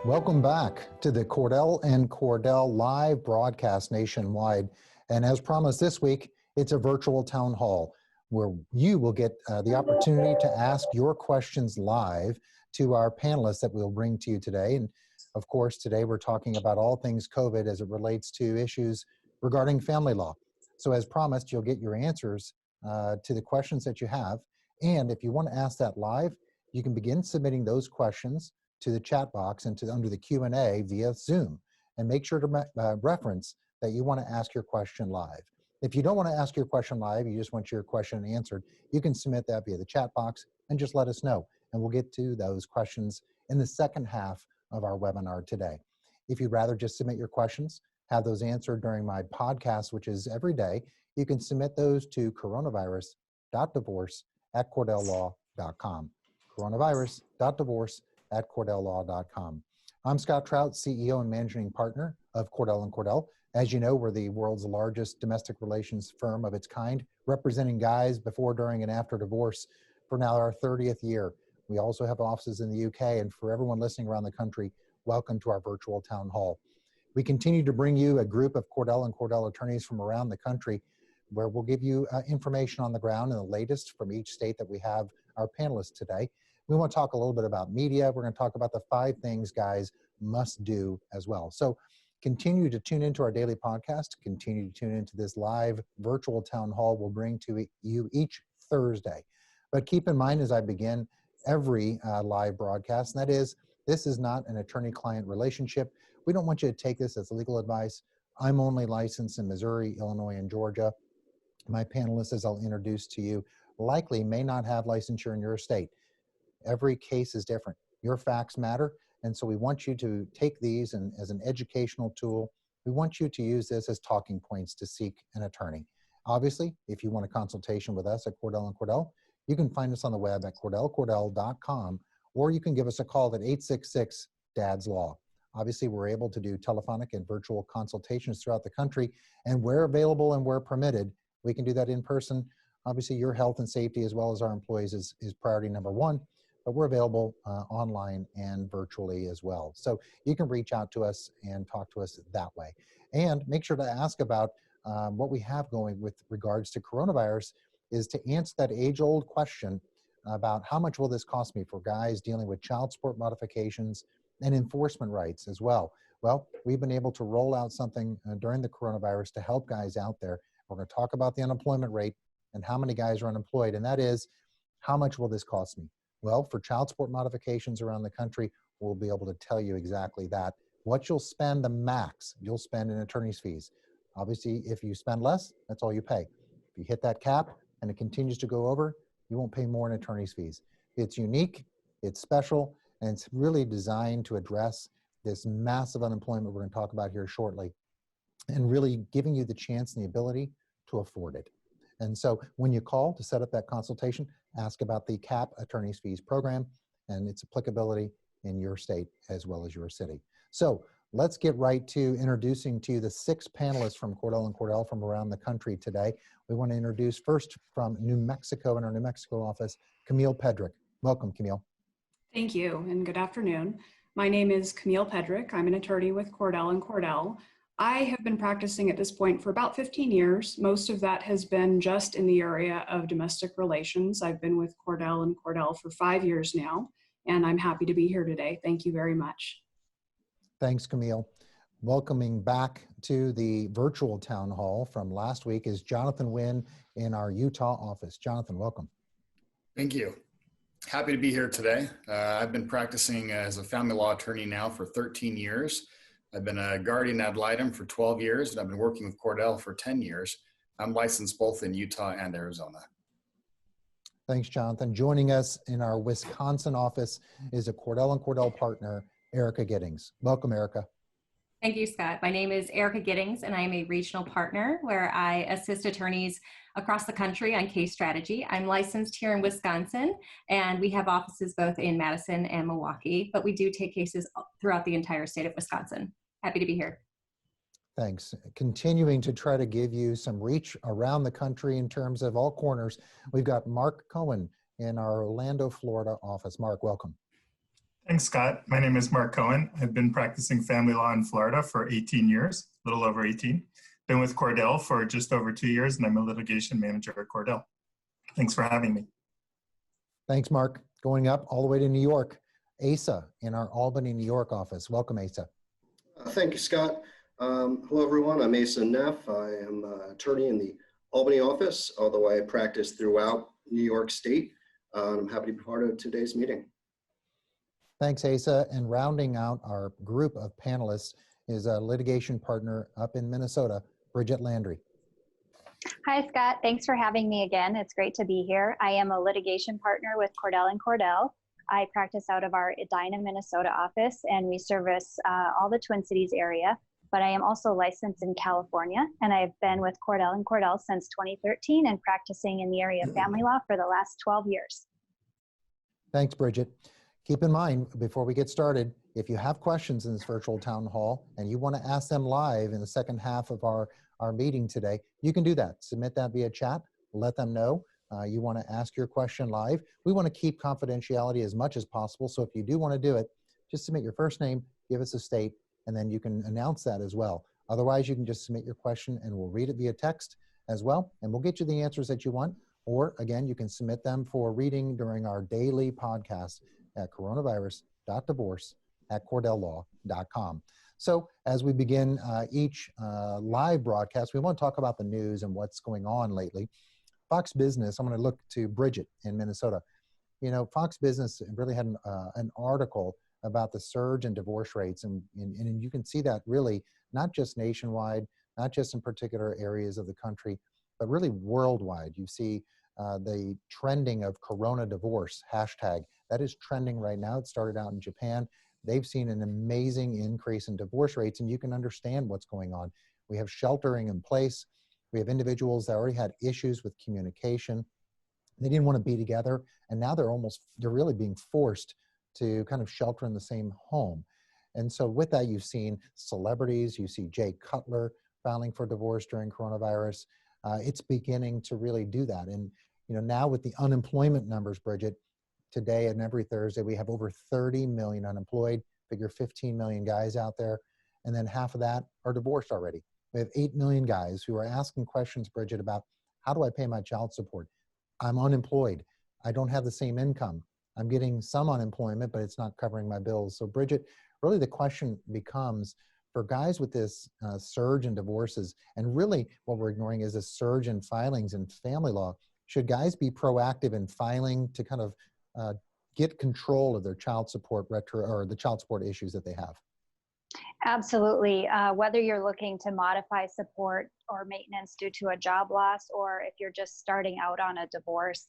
Welcome back to the Cordell and Cordell live broadcast nationwide. And as promised this week, it's a virtual town hall where you will get the opportunity to ask your questions live to our panelists that we'll bring to you today. And of course, today we're talking about all things COVID as it relates to issues regarding family law. So as promised, you'll get your answers to the questions that you have. And if you want to ask that live, you can begin submitting those questions to the chat box and to under the Q&A via Zoom, and make sure to reference that you want to ask your question live. If you don't want to ask your question live, you just want your question answered, you can submit that via the chat box and just let us know, and we'll get to those questions in the second half of our webinar today. If you'd rather just submit your questions, have those answered during my podcast, which is every day, you can submit those to coronavirus.divorce@cordelllaw.com. coronavirus.divorce@cordelllaw.com. I'm Scott Trout, CEO and Managing Partner of Cordell & Cordell. As you know, we're the world's largest domestic relations firm of its kind, representing guys before, during, and after divorce for now our 30th year. We also have offices in the UK, and for everyone listening around the country, welcome to our virtual town hall. We continue to bring you a group of Cordell & Cordell attorneys from around the country, where we'll give you information on the ground and the latest from each state that we have our panelists today. We want to talk a little bit about media. We're going to talk about the 5 things guys must do as well. So continue to tune into our daily podcast. Continue to tune into this live virtual town hall we'll bring to you each Thursday. But keep in mind as I begin every live broadcast, and that is, this is not an attorney-client relationship. We don't want you to take this as legal advice. I'm only licensed in Missouri, Illinois, and Georgia. My panelists, as I'll introduce to you, likely may not have licensure in your state. Every case is different. Your facts matter, and so we want you to take these and as an educational tool. We want you to use this as talking points to seek an attorney. Obviously, if you want a consultation with us at Cordell & Cordell, you can find us on the web at cordellcordell.com, or you can give us a call at 866-DADS-LAW. Obviously, we're able to do telephonic and virtual consultations throughout the country, and where available and where permitted, we can do that in person. Obviously, your health and safety as well as our employees is priority number one. But we're available online and virtually as well. So you can reach out to us and talk to us that way. And make sure to ask about what we have going with regards to coronavirus, is to answer that age-old question about how much will this cost me for guys dealing with child support modifications and enforcement rights as well. Well, we've been able to roll out something during the coronavirus to help guys out there. We're going to talk about the unemployment rate and how many guys are unemployed, and that is, how much will this cost me? Well, for child support modifications around the country, we'll be able to tell you exactly that. What you'll spend, the max you'll spend in attorney's fees. Obviously, if you spend less, that's all you pay. If you hit that cap and it continues to go over, you won't pay more in attorney's fees. It's unique, it's special, and it's really designed to address this massive unemployment we're going to talk about here shortly, and really giving you the chance and the ability to afford it. And so when you call to set up that consultation, ask about the CAP attorney's fees program and its applicability in your state as well as your city. So let's get right to introducing to you the 6 panelists from Cordell & Cordell from around the country today. We want to introduce first from New Mexico, in our New Mexico office, Camille Pedrick. Welcome, Camille. Thank you, and good afternoon. My name is Camille Pedrick. I'm an attorney with Cordell & Cordell. I have been practicing at this point for about 15 years. Most of that has been just in the area of domestic relations. I've been with Cordell & Cordell for 5 years now, and I'm happy to be here today. Thank you very much. Thanks, Camille. Welcoming back to the virtual town hall from last week is Jonathan Winn in our Utah office. Jonathan, welcome. Thank you. Happy to be here today. I've been practicing as a family law attorney now for 13 years. I've been a guardian ad litem for 12 years, and I've been working with Cordell for 10 years. I'm licensed both in Utah and Arizona. Thanks, Jonathan. Joining us in our Wisconsin office is a Cordell & Cordell partner, Erica Giddings. Welcome, Erica. Thank you, Scott. My name is Erica Giddings, and I am a regional partner where I assist attorneys across the country on case strategy. I'm licensed here in Wisconsin, and we have offices both in Madison and Milwaukee, but we do take cases throughout the entire state of Wisconsin. Happy to be here. Thanks. Continuing to try to give you some reach around the country in terms of all corners, we've got Marc Cohen in our Orlando, Florida office. Marc, welcome. Thanks, Scott. My name is Marc Cohen. I've been practicing family law in Florida for 18 years, a little over 18. Been with Cordell for just over 2 years, and I'm a litigation manager at Cordell. Thanks for having me. Thanks, Mark. Going up all the way to New York, Asa in our Albany, New York office. Welcome, Asa. Thank you, Scott. Hello, everyone. I'm Asa Neff. I am an attorney in the Albany office, although I practice throughout New York State. I'm happy to be part of today's meeting. Thanks, Asa. And rounding out our group of panelists is a litigation partner up in Minnesota, Bridget Landry. Hi, Scott. Thanks for having me again. It's great to be here. I am a litigation partner with Cordell and Cordell. I practice out of our Edina, Minnesota office, and we service all the Twin Cities area. But I am also licensed in California, and I've been with Cordell and Cordell since 2013 and practicing in the area of family law for the last 12 years. Thanks, Bridget. Keep in mind, before we get started, if you have questions in this virtual town hall and you want to ask them live in the second half of our meeting today, you can do that. Submit that via chat. Let them know you want to ask your question live. We want to keep confidentiality as much as possible. So if you do want to do it, just submit your first name, give us a state, and then you can announce that as well. Otherwise, you can just submit your question and we'll read it via text as well. And we'll get you the answers that you want. Or again, you can submit them for reading during our daily podcast at coronavirus.divorce@cordelllaw.com. So as we begin each live broadcast, we want to talk about the news and what's going on lately. Fox Business, I'm going to look to Bridget in Minnesota. You know, Fox Business really had an article about the surge in divorce rates. And you can see that really not just nationwide, not just in particular areas of the country, but really worldwide. You see the trending of Corona divorce hashtag. That is trending right now. It started out in Japan. They've seen an amazing increase in divorce rates, and you can understand what's going on. We have sheltering in place. We have individuals that already had issues with communication. They didn't want to be together, and now they're really being forced to kind of shelter in the same home. And so with that, you've seen celebrities. You see Jay Cutler filing for divorce during coronavirus. It's beginning to really do that. And you know, now with the unemployment numbers, Bridget, today and every Thursday, we have over 30 million unemployed, figure 15 million guys out there, and then half of that are divorced already. We have 8 million guys who are asking questions, Bridget, about how do I pay my child support? I'm unemployed. I don't have the same income. I'm getting some unemployment, but it's not covering my bills. So Bridget, really the question becomes, for guys with this surge in divorces, and really what we're ignoring is a surge in filings in family law, should guys be proactive in filing to kind of get control of their child support or the child support issues that they have? Absolutely. Whether you're looking to modify support or maintenance due to a job loss, or if you're just starting out on a divorce,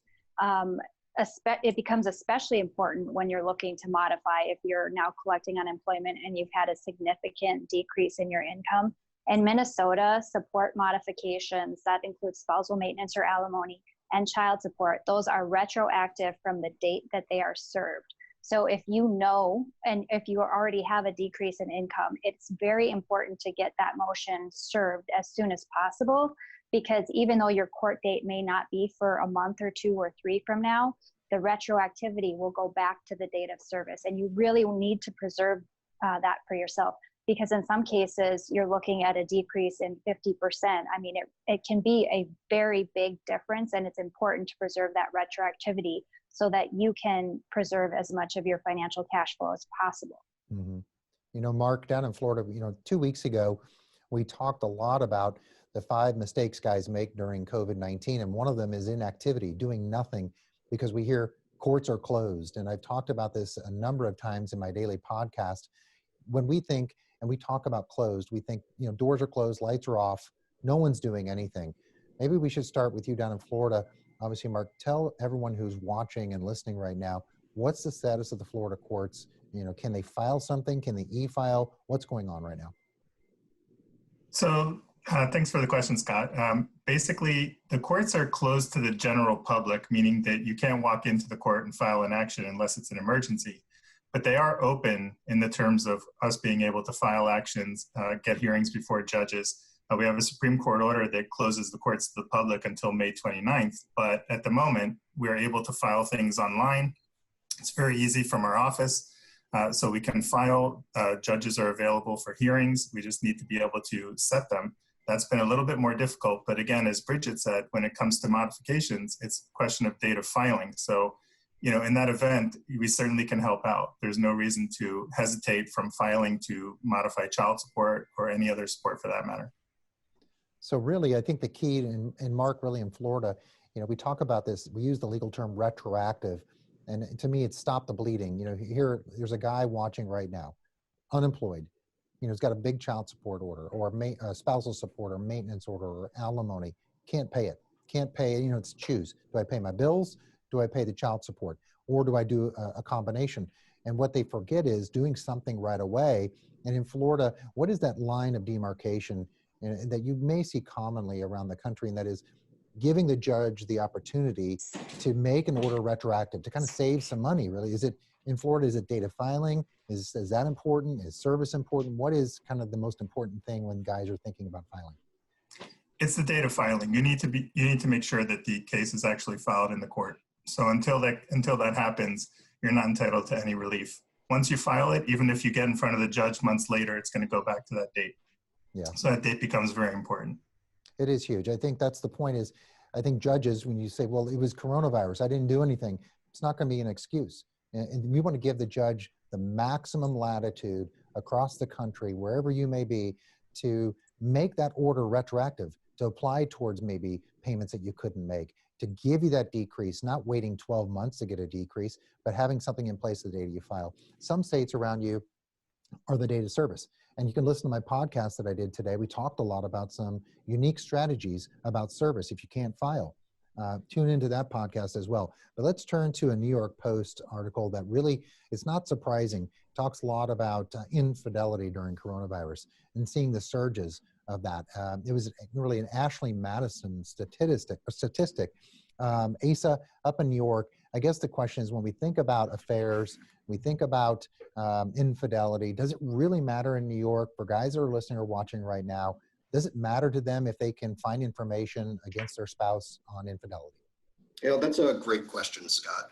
it becomes especially important when you're looking to modify if you're now collecting unemployment and you've had a significant decrease in your income. In Minnesota, support modifications, that includes spousal maintenance or alimony, and child support, those are retroactive from the date that they are served. So if you know, and if you already have a decrease in income, it's very important to get that motion served as soon as possible, because even though your court date may not be for a month or 2 or 3 from now, the retroactivity will go back to the date of service. And you really need to preserve that for yourself, because in some cases you're looking at a decrease in 50%. I mean, it can be a very big difference, and it's important to preserve that retroactivity so that you can preserve as much of your financial cash flow as possible. Mm-hmm. You know, Mark, down in Florida, 2 weeks ago, we talked a lot about the 5 mistakes guys make during COVID-19. And one of them is inactivity, doing nothing, because we hear courts are closed. And I've talked about this a number of times in my daily podcast. When we think, and we talk about closed, we think, doors are closed, lights are off, no one's doing anything. Maybe we should start with you down in Florida. Obviously, Mark, tell everyone who's watching and listening right now, what's the status of the Florida courts? Can they file something? Can they e-file? What's going on right now? So thanks for the question, Scott. Basically, the courts are closed to the general public, meaning that you can't walk into the court and file an action unless it's an emergency. But they are open in the terms of us being able to file actions, get hearings before judges. We have a Supreme Court order that closes the courts to the public until May 29th. But at the moment, we're able to file things online. It's very easy from our office. So we can file, judges are available for hearings. We just need to be able to set them. That's been a little bit more difficult. But again, as Bridget said, when it comes to modifications, it's a question of date of filing. So, you know, in that event, we certainly can help out. There's no reason to hesitate from filing to modify child support or any other support for that matter. So really, I think the key, and Mark, really in Florida, you know, we talk about this, we use the legal term retroactive, and to me, it's stop the bleeding. You know, there's a guy watching right now, unemployed, you know, he's got a big child support order or spousal support or maintenance order or alimony, can't pay it, you know, it's choose. Do I pay my bills? Do I pay the child support? Or do I do a combination? And what they forget is doing something right away. And in Florida, what is that line of demarcation that you may see commonly around the country, and that is giving the judge the opportunity to make an order retroactive, to kind of save some money, really? Is it, in Florida, is it data filing? Is that important? Is service important? What is kind of the most important thing when guys are thinking about filing? It's the data filing. You need to make sure that the case is actually filed in the court. So until that happens, you're not entitled to any relief. Once you file it, even if you get in front of the judge months later, it's going to go back to that date. Yeah. So that date becomes very important. It is huge. I think that's the point is, I think judges, when you say, well, it was coronavirus, I didn't do anything, it's not going to be an excuse. And we want to give the judge the maximum latitude across the country, wherever you may be, to make that order retroactive, to apply towards maybe payments that you couldn't make, to give you that decrease, not waiting 12 months to get a decrease, but having something in place the day you file. Some states around you are the date of service. And you can listen to my podcast that I did today. We talked a lot about some unique strategies about service if you can't file. Tune into that podcast as well. But let's turn to a New York Post article that really is not surprising. Talks a lot about infidelity during coronavirus and seeing the surges of that. It was really an Ashley Madison statistic. Asa, up in New York, I guess the question is, when we think about affairs, we think about infidelity, does it really matter in New York for guys that are listening or watching right now? Does it matter to them if they can find information against their spouse on infidelity? You know, that's a great question, Scott.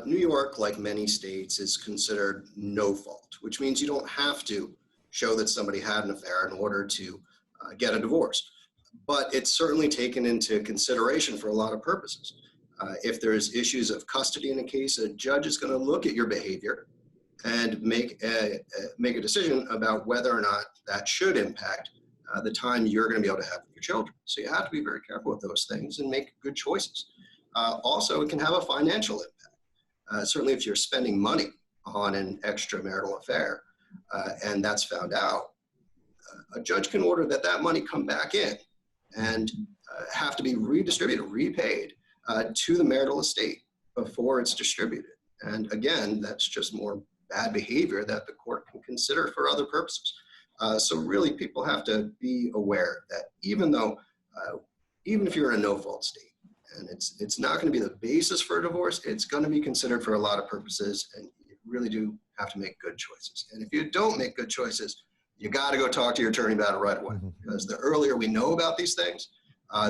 New York, like many states, is considered no fault, which means you don't have to show that somebody had an affair in order to get a divorce. But it's certainly taken into consideration for a lot of purposes. If there's issues of custody in a case, a judge is going to look at your behavior and make a decision about whether or not that should impact the time you're going to be able to have with your children. So you have to be very careful with those things and make good choices. Also, it can have a financial impact. Certainly if you're spending money on an extramarital affair and that's found out, a judge can order that money come back in and have to be redistributed, repaid to the marital estate before it's distributed. And again, that's just more bad behavior that the court can consider for other purposes. So really, people have to be aware that even if you're in a no-fault state, and it's not going to be the basis for a divorce, it's going to be considered for a lot of purposes, and you really do have to make good choices. And if you don't make good choices, you got to go talk to your attorney about it right away, because the earlier we know about these things,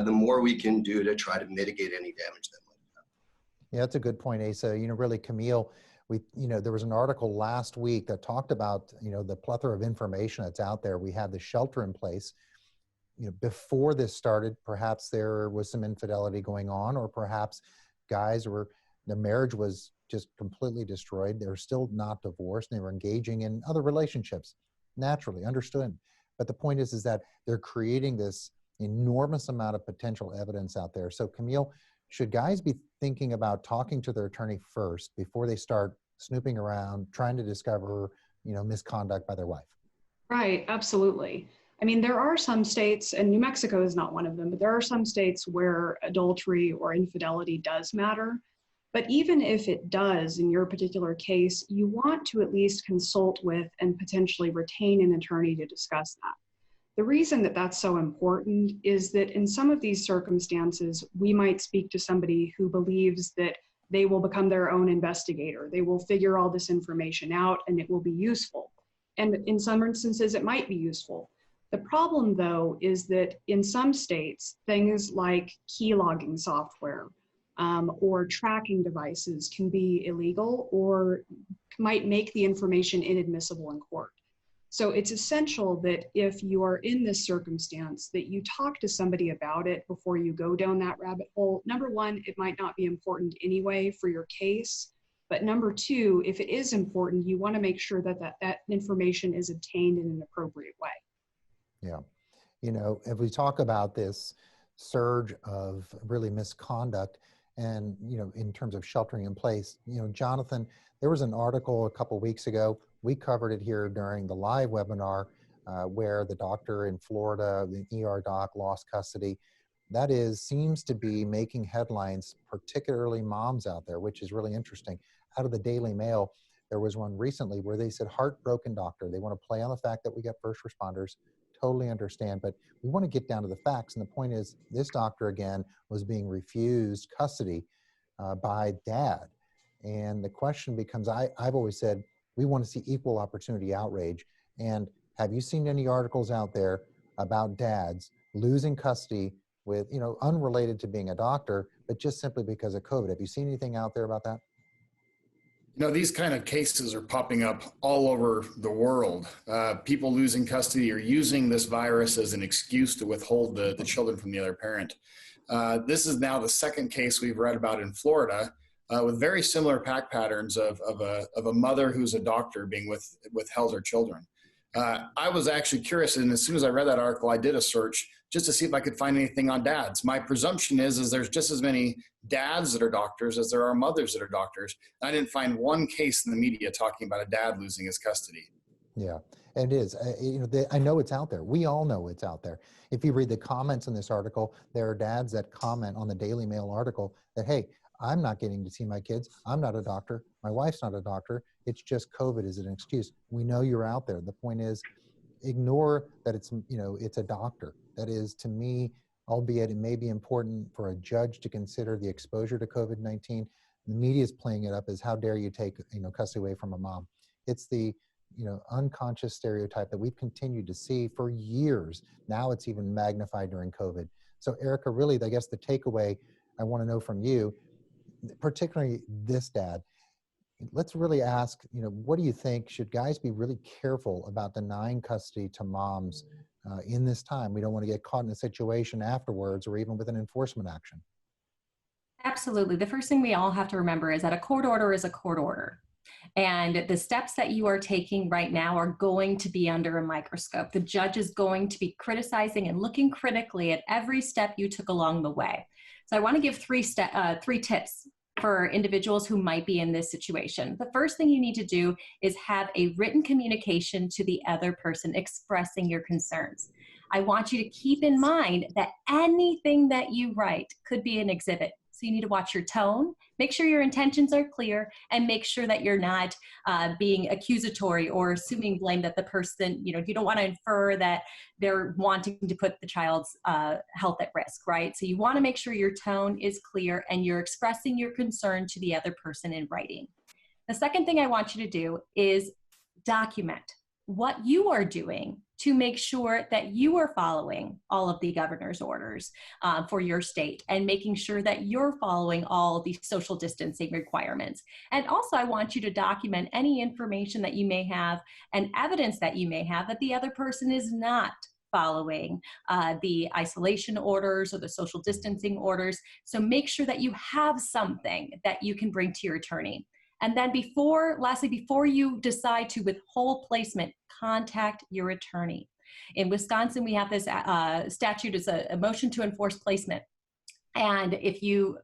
the more we can do to try to mitigate any damage that might happen. Yeah, that's a good point, Asa. You know, really, Camille, there was an article last week that talked about, the plethora of information that's out there. We have the shelter in place. Before this started, perhaps there was some infidelity going on, or perhaps their marriage was just completely destroyed. They're still not divorced. They were engaging in other relationships. Naturally, understood. But the point is that they're creating this enormous amount of potential evidence out there. So Camille, should guys be thinking about talking to their attorney first before they start snooping around, trying to discover, misconduct by their wife? Right, absolutely. I mean, there are some states, and New Mexico is not one of them, but there are some states where adultery or infidelity does matter. But even if it does in your particular case, you want to at least consult with and potentially retain an attorney to discuss that. The reason that that's so important is that in some of these circumstances, we might speak to somebody who believes that they will become their own investigator. They will figure all this information out and it will be useful. And in some instances, it might be useful. The problem, though, is that in some states, things like key logging software or tracking devices can be illegal or might make the information inadmissible in court. So it's essential that if you are in this circumstance, that you talk to somebody about it before you go down that rabbit hole. Number one, it might not be important anyway for your case. But number two, if it is important, you want to make sure that that information is obtained in an appropriate way. Yeah. You know, if we talk about this surge of really misconduct and, you know, in terms of sheltering in place, you know, Jonathan, there was an article a couple of weeks ago. We covered it here during the live webinar where the doctor in Florida, the ER doc, lost custody. That seems to be making headlines, particularly moms out there, which is really interesting. Out of the Daily Mail, there was one recently where they said, heartbroken doctor. They want to play on the fact that we get first responders. Totally understand, but we want to get down to the facts. And the point is, this doctor, again, was being refused custody by dad. And the question becomes, I've always said, we want to see equal opportunity outrage. And have you seen any articles out there about dads losing custody with, you know, unrelated to being a doctor, but just simply because of COVID? Have you seen anything out there about that? You know, these kind of cases are popping up all over the world. People losing custody or using this virus as an excuse to withhold the children from the other parent. This is now the second case we've read about in Florida with very similar fact patterns of a mother who's a doctor being withheld her children. I was actually curious, and as soon as I read that article, I did a search just to see if I could find anything on dads. My presumption is there's just as many dads that are doctors as there are mothers that are doctors. I didn't find one case in the media talking about a dad losing his custody. Yeah, it is. You know, I know it's out there. We all know it's out there. If you read the comments in this article, there are dads that comment on the Daily Mail article that, hey, I'm not getting to see my kids. I'm not a doctor. My wife's not a doctor. It's just COVID is an excuse. We know you're out there. The point is, ignore that it's, you know, it's a doctor. That is, to me, albeit it may be important for a judge to consider the exposure to COVID-19, the media is playing it up as how dare you take, you know, custody away from a mom. It's the, you know, unconscious stereotype that we've continued to see for years. Now it's even magnified during COVID. So Erica, really, I guess the takeaway I want to know from you, particularly this dad, let's really ask, you know, what do you think? Should guys be really careful about denying custody to moms in this time? We don't want to get caught in a situation afterwards or even with an enforcement action. Absolutely. The first thing we all have to remember is that a court order is a court order. And the steps that you are taking right now are going to be under a microscope. The judge is going to be criticizing and looking critically at every step you took along the way. So I want to give three tips for individuals who might be in this situation. The first thing you need to do is have a written communication to the other person expressing your concerns. I want you to keep in mind that anything that you write could be an exhibit. So you need to watch your tone, make sure your intentions are clear, and make sure that you're not being accusatory or assuming blame that the person, you know, you don't want to infer that they're wanting to put the child's health at risk, right? So you want to make sure your tone is clear and you're expressing your concern to the other person in writing. The second thing I want you to do is document what you are doing to make sure that you are following all of the governor's orders for your state and making sure that you're following all the social distancing requirements. And also, I want you to document any information that you may have and evidence that you may have that the other person is not following the isolation orders or the social distancing orders. So make sure that you have something that you can bring to your attorney. And then lastly, before you decide to withhold placement, contact your attorney. In Wisconsin, we have this statute, it's a motion to enforce placement. And if you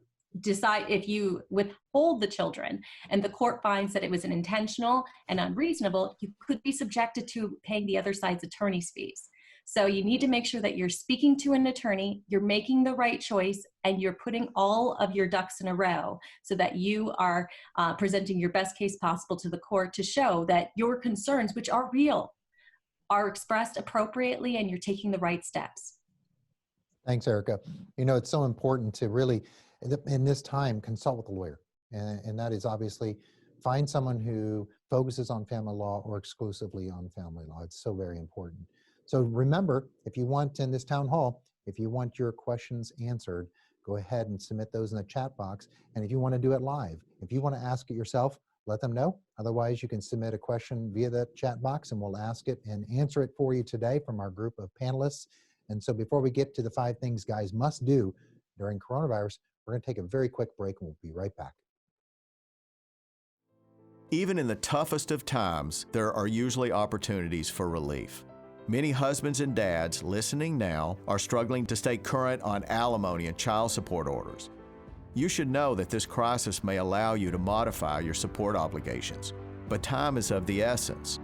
withhold the children and the court finds that it was intentional and unreasonable, you could be subjected to paying the other side's attorney's fees. So you need to make sure that you're speaking to an attorney, you're making the right choice, and you're putting all of your ducks in a row so that you are presenting your best case possible to the court to show that your concerns, which are real, are expressed appropriately and you're taking the right steps. Thanks, Erica. You know, it's so important to really, in this time, consult with a lawyer. And that is obviously find someone who focuses on family law or exclusively on family law. It's so very important. So remember, if you want in this town hall, if you want your questions answered, go ahead and submit those in the chat box. And if you want to do it live, if you want to ask it yourself, let them know. Otherwise, you can submit a question via the chat box and we'll ask it and answer it for you today from our group of panelists. And so before we get to the 5 things guys must do during coronavirus, we're going to take a very quick break and we'll be right back. Even in the toughest of times, there are usually opportunities for relief. Many husbands and dads listening now are struggling to stay current on alimony and child support orders. You should know that this crisis may allow you to modify your support obligations, but time is of the essence.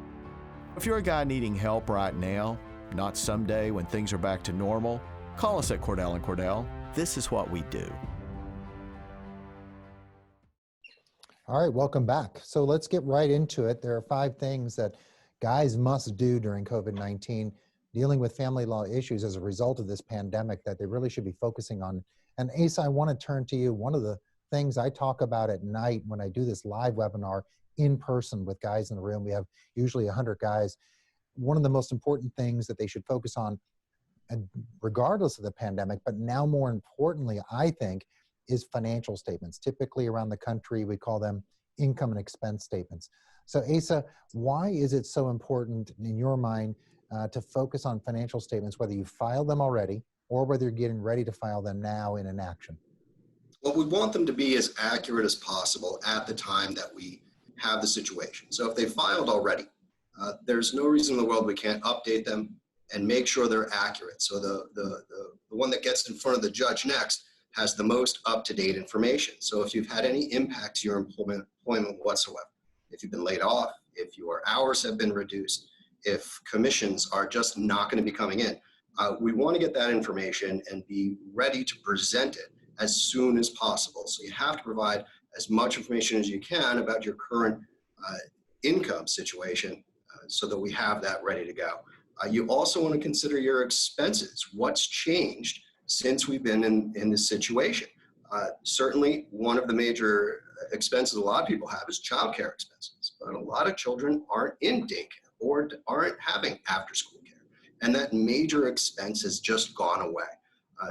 If you're a guy needing help right now, not someday when things are back to normal, call us at Cordell & Cordell. This is what we do. All right, welcome back. So let's get right into it. There are 5 things that guys must do during COVID-19, dealing with family law issues as a result of this pandemic that they really should be focusing on. And Asa, I want to turn to you. One of the things I talk about at night when I do this live webinar in person with guys in the room, we have usually 100 guys. One of the most important things that they should focus on, and regardless of the pandemic, but now more importantly, I think, is financial statements. Typically around the country, we call them income and expense statements. So Asa, why is it so important in your mind to focus on financial statements, whether you filed them already or whether you're getting ready to file them now in an action? Well, we want them to be as accurate as possible at the time that we have the situation. So if they filed already, there's no reason in the world we can't update them and make sure they're accurate. So the one that gets in front of the judge next has the most up-to-date information. So if you've had any impact to your employment whatsoever, if you've been laid off, if your hours have been reduced, if commissions are just not going to be coming in, we want to get that information and be ready to present it as soon as possible. So you have to provide as much information as you can about your current income situation so that we have that ready to go. You also want to consider your expenses. What's changed since we've been in this situation? Certainly, one of the major expenses a lot of people have is childcare expenses, but a lot of children aren't in daycare or aren't having after-school care, and that major expense has just gone away.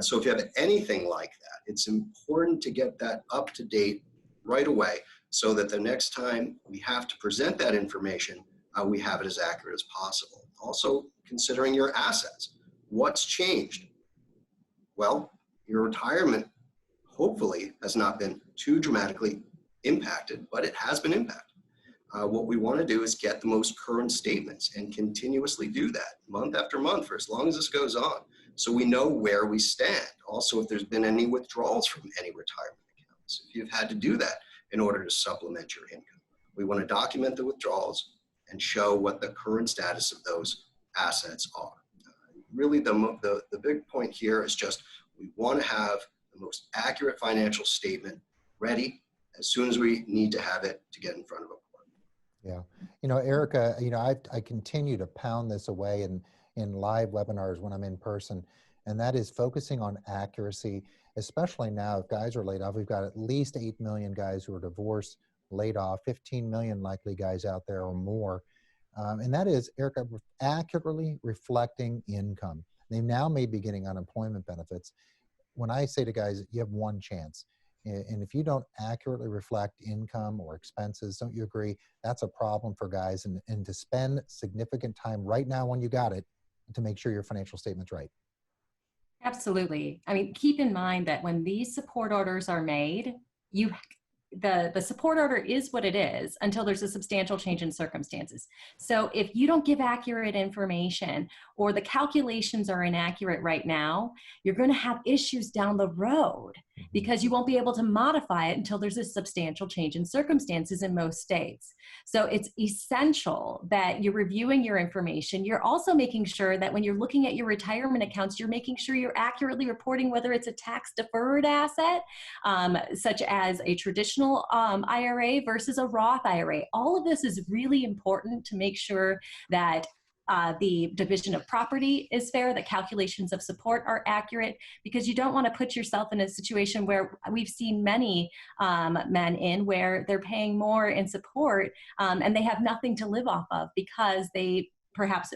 So if you have anything like that, it's important to get that up to date right away so that the next time we have to present that information, we have it as accurate as possible. Also, considering your assets. What's changed? Well, your retirement hopefully has not been too dramatically impacted, but it has been impacted. What we want to do is get the most current statements and continuously do that month after month for as long as this goes on, so we know where we stand. Also, if there's been any withdrawals from any retirement accounts, if you've had to do that in order to supplement your income, we want to document the withdrawals and show what the current status of those assets are. Really, the big point here is just we want to have the most accurate financial statement ready as soon as we need to have it to get in front of a court. Yeah, you know, Erica, you know, I continue to pound this away in live webinars when I'm in person, and that is focusing on accuracy, especially now if guys are laid off. We've got at least 8 million guys who are divorced, laid off, 15 million likely guys out there or more. And that is, Erica, accurately reflecting income. They now may be getting unemployment benefits. When I say to guys, you have one chance. And if you don't accurately reflect income or expenses, don't you agree, that's a problem for guys, and to spend significant time right now when you got it to make sure your financial statement's right. Absolutely. I mean, keep in mind that when these support orders are made, the support order is what it is until there's a substantial change in circumstances. So if you don't give accurate information or the calculations are inaccurate right now, you're going to have issues down the road because you won't be able to modify it until there's a substantial change in circumstances in most states. So it's essential that you're reviewing your information. You're also making sure that when you're looking at your retirement accounts, you're making sure you're accurately reporting whether it's a tax deferred asset, such as a traditional IRA versus a Roth IRA. All of this is really important to make sure that the division of property is fair, that calculations of support are accurate, because you don't want to put yourself in a situation where we've seen many men in where they're paying more in support and they have nothing to live off of because they perhaps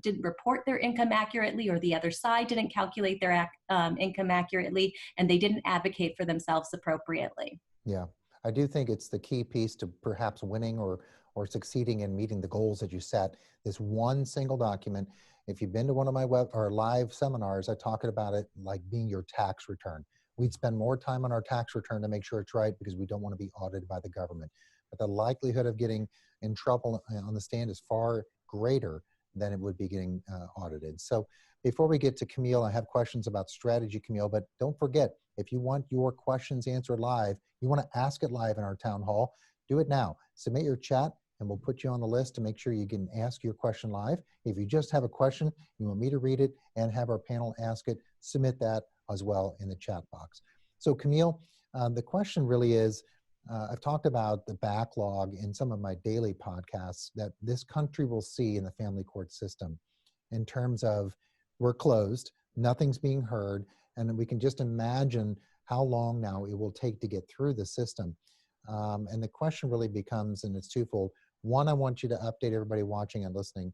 didn't report their income accurately, or the other side didn't calculate their income accurately, and they didn't advocate for themselves appropriately. Yeah, I do think it's the key piece to perhaps winning or succeeding in meeting the goals that you set. This one single document. If you've been to one of my web or live seminars, I talk about it like being your tax return. We'd spend more time on our tax return to make sure it's right because we don't want to be audited by the government. But the likelihood of getting in trouble on the stand is far greater than it would be getting audited. So before we get to Camille, I have questions about strategy, Camille, but don't forget, if you want your questions answered live, you want to ask it live in our town hall, do it now. Submit your chat and we'll put you on the list to make sure you can ask your question live. If you just have a question, you want me to read it and have our panel ask it, submit that as well in the chat box. So Camille, the question really is, I've talked about the backlog in some of my daily podcasts that this country will see in the family court system in terms of we're closed, nothing's being heard, and we can just imagine how long now it will take to get through the system. And the question really becomes, and it's twofold. One, I want you to update everybody watching and listening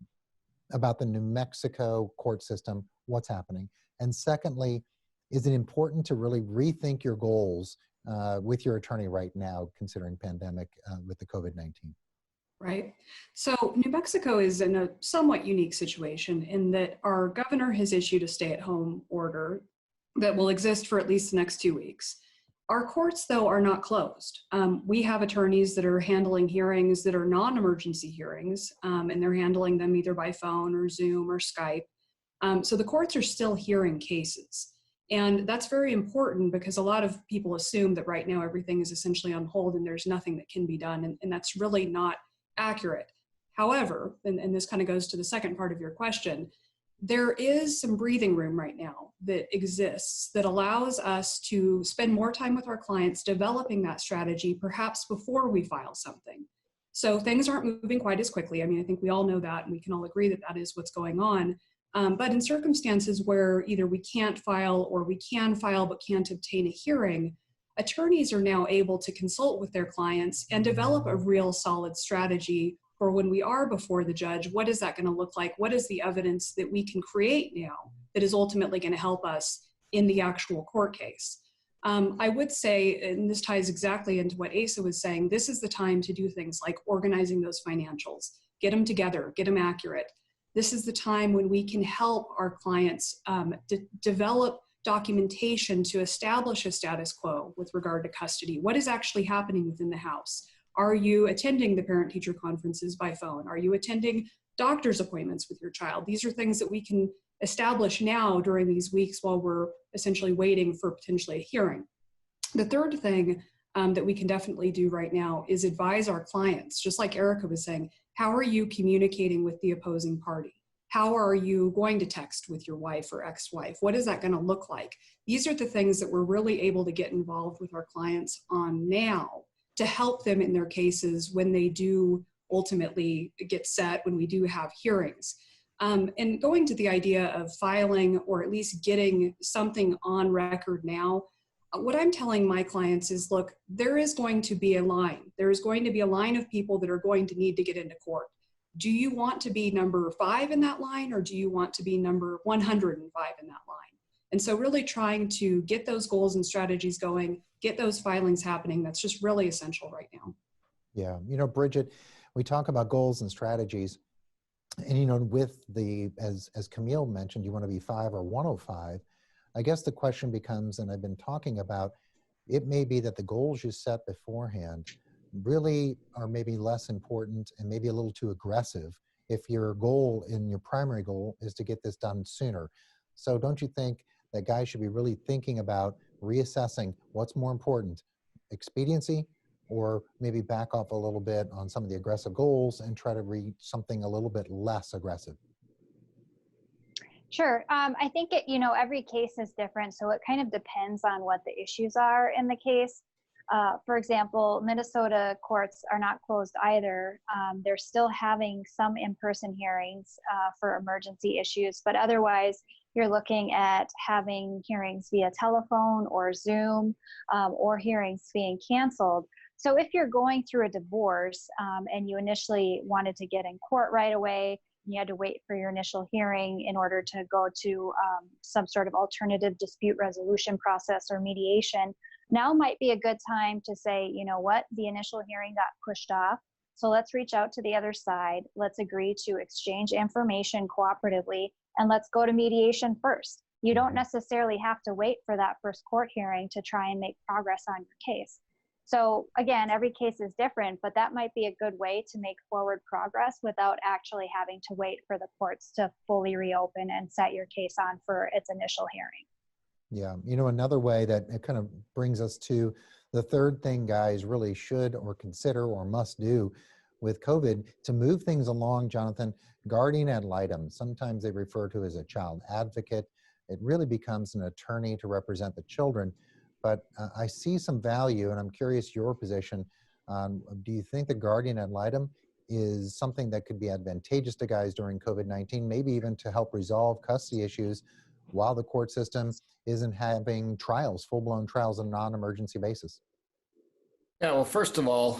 about the New Mexico court system, what's happening. And secondly, is it important to really rethink your goals with your attorney right now, considering pandemic with the COVID-19? Right. So New Mexico is in a somewhat unique situation in that our governor has issued a stay-at-home order that will exist for at least the next 2 weeks. Our courts, though, are not closed. We have attorneys that are handling hearings that are non-emergency hearings, and they're handling them either by phone or Zoom or Skype. So the courts are still hearing cases. And that's very important because a lot of people assume that right now everything is essentially on hold and there's nothing that can be done. And that's really not accurate. However, and this kind of goes to the second part of your question, there is some breathing room right now that exists that allows us to spend more time with our clients developing that strategy, perhaps before we file something. So things aren't moving quite as quickly. I mean, I think we all know that, and we can all agree that that is what's going on. But in circumstances where either we can't file or we can file but can't obtain a hearing, attorneys are now able to consult with their clients and develop a real solid strategy for when we are before the judge. What is that going to look like? What is the evidence that we can create now that is ultimately going to help us in the actual court case? I would say, and this ties exactly into what Asa was saying, this is the time to do things like organizing those financials, get them together, get them accurate. This is the time when we can help our clients develop documentation to establish a status quo with regard to custody. What is actually happening within the house? Are you attending the parent-teacher conferences by phone? Are you attending doctor's appointments with your child? These are things that we can establish now during these weeks while we're essentially waiting for potentially a hearing. The third thing that we can definitely do right now is advise our clients, just like Erica was saying, how are you communicating with the opposing party? How are you going to text with your wife or ex-wife? What is that going to look like? These are the things that we're really able to get involved with our clients on now to help them in their cases when they do ultimately get set, when we do have hearings. And going to the idea of filing or at least getting something on record now, what I'm telling my clients is, look, there is going to be a line. There is going to be a line of people that are going to need to get into court. Do you want to be number 5 in that line, or do you want to be number 105 in that line? And so really trying to get those goals and strategies going, get those filings happening, that's just really essential right now. Yeah, you know, Bridget, we talk about goals and strategies, and you know, with the, as Camille mentioned, you want to be 5 or 105. I guess the question becomes, and I've been talking about, it may be that the goals you set beforehand really are maybe less important and maybe a little too aggressive if your goal and your primary goal is to get this done sooner. So don't you think that guys should be really thinking about reassessing what's more important, expediency, or maybe back off a little bit on some of the aggressive goals and try to reach something a little bit less aggressive? Sure. I think it, you know, every case is different, so it kind of depends on what the issues are in the case. For example, Minnesota courts are not closed either. They're still having some in-person hearings for emergency issues, but otherwise you're looking at having hearings via telephone or Zoom, or hearings being canceled. So if you're going through a divorce and you initially wanted to get in court right away, you had to wait for your initial hearing in order to go to some sort of alternative dispute resolution process or mediation. Now might be a good time to say, you know what, the initial hearing got pushed off. So let's reach out to the other side. Let's agree to exchange information cooperatively, and let's go to mediation first. You don't necessarily have to wait for that first court hearing to try and make progress on your case. So again, every case is different, but that might be a good way to make forward progress without actually having to wait for the courts to fully reopen and set your case on for its initial hearing. Yeah, you know, another way that it kind of brings us to the third thing guys really should or consider or must do with COVID to move things along, Jonathan, guardian ad litem. Sometimes they refer to as a child advocate. It really becomes an attorney to represent the children. But I see some value, and I'm curious your position. Do you think the guardian ad litem is something that could be advantageous to guys during COVID-19, maybe even to help resolve custody issues while the court system isn't having trials, full-blown trials on a non-emergency basis? Yeah, well, first of all,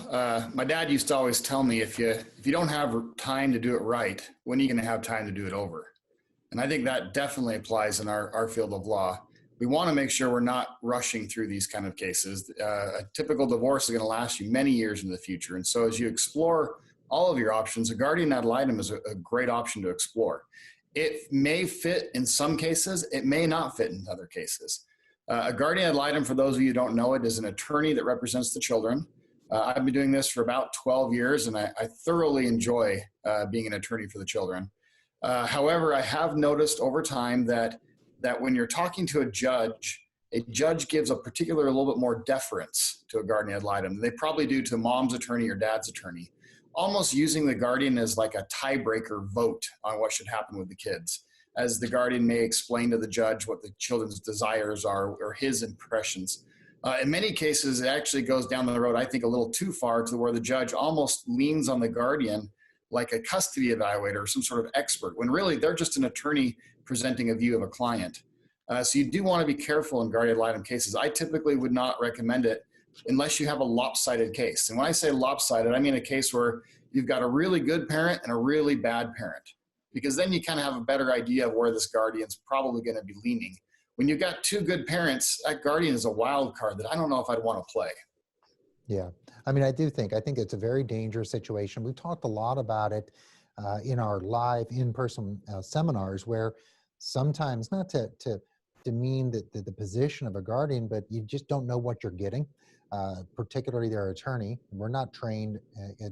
my dad used to always tell me, if you don't have time to do it right, when are you going to have time to do it over? And I think that definitely applies in our field of law. We want to make sure we're not rushing through these kind of cases. A typical divorce is going to last you many years in the future. And so as you explore all of your options, a guardian ad litem is a great option to explore. It may fit in some cases. It may not fit in other cases. A guardian ad litem, for those of you who don't know it, is an attorney that represents the children. I've been doing this for about 12 years, and I thoroughly enjoy being an attorney for the children. However, I have noticed over time that when you're talking to a judge gives a little bit more deference to a guardian ad litem than they probably do to mom's attorney or dad's attorney, almost using the guardian as like a tiebreaker vote on what should happen with the kids, as the guardian may explain to the judge what the children's desires are or his impressions. In many cases, it actually goes down the road, I think, a little too far to where the judge almost leans on the guardian like a custody evaluator or some sort of expert, when really they're just an attorney presenting a view of a client. So you do want to be careful in guardian ad litem cases. I typically would not recommend it unless you have a lopsided case. And when I say lopsided, I mean a case where you've got a really good parent and a really bad parent, because then you kind of have a better idea of where this guardian's probably going to be leaning. When you've got two good parents, that guardian is a wild card that I don't know if I'd want to play. Yeah, I mean, I think it's a very dangerous situation. We talked a lot about it in our live in-person seminars, where sometimes, not to demean the position of a guardian, but you just don't know what you're getting, particularly their attorney. We're not trained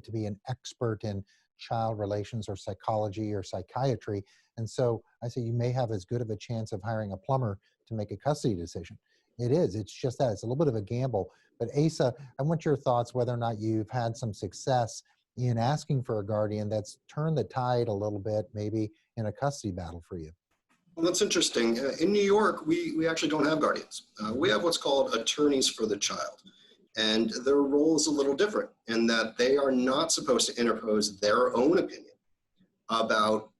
to be an expert in child relations or psychology or psychiatry. And so I say you may have as good of a chance of hiring a plumber to make a custody decision. It's just that. It's a little bit of a gamble. But Asa, I want your thoughts whether or not you've had some success in asking for a guardian that's turned the tide a little bit, maybe in a custody battle for you. Well, that's interesting. In New York, we actually don't have guardians. We have what's called attorneys for the child. And their role is a little different in that they are not supposed to interpose their own opinion about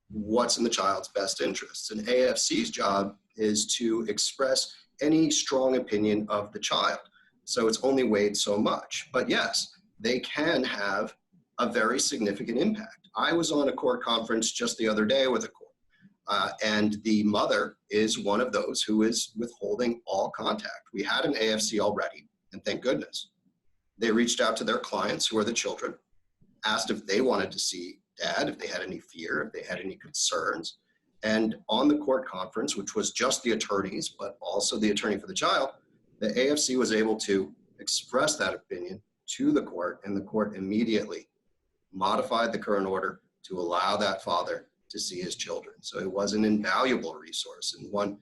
what's in the child's best interests. And AFC's job is to express any strong opinion of the child. So it's only weighed so much. But yes, they can have a very significant impact. I was on a court conference just the other day with a court, and the mother is one of those who is withholding all contact. We had an AFC already, and thank goodness. They reached out to their clients, who are the children, asked if they wanted to see dad, if they had any fear, if they had any concerns. And on the court conference, which was just the attorneys, but also the attorney for the child, the AFC was able to express that opinion to the court, and the court immediately modified the current order to allow that father to see his children. So it was an invaluable resource, and one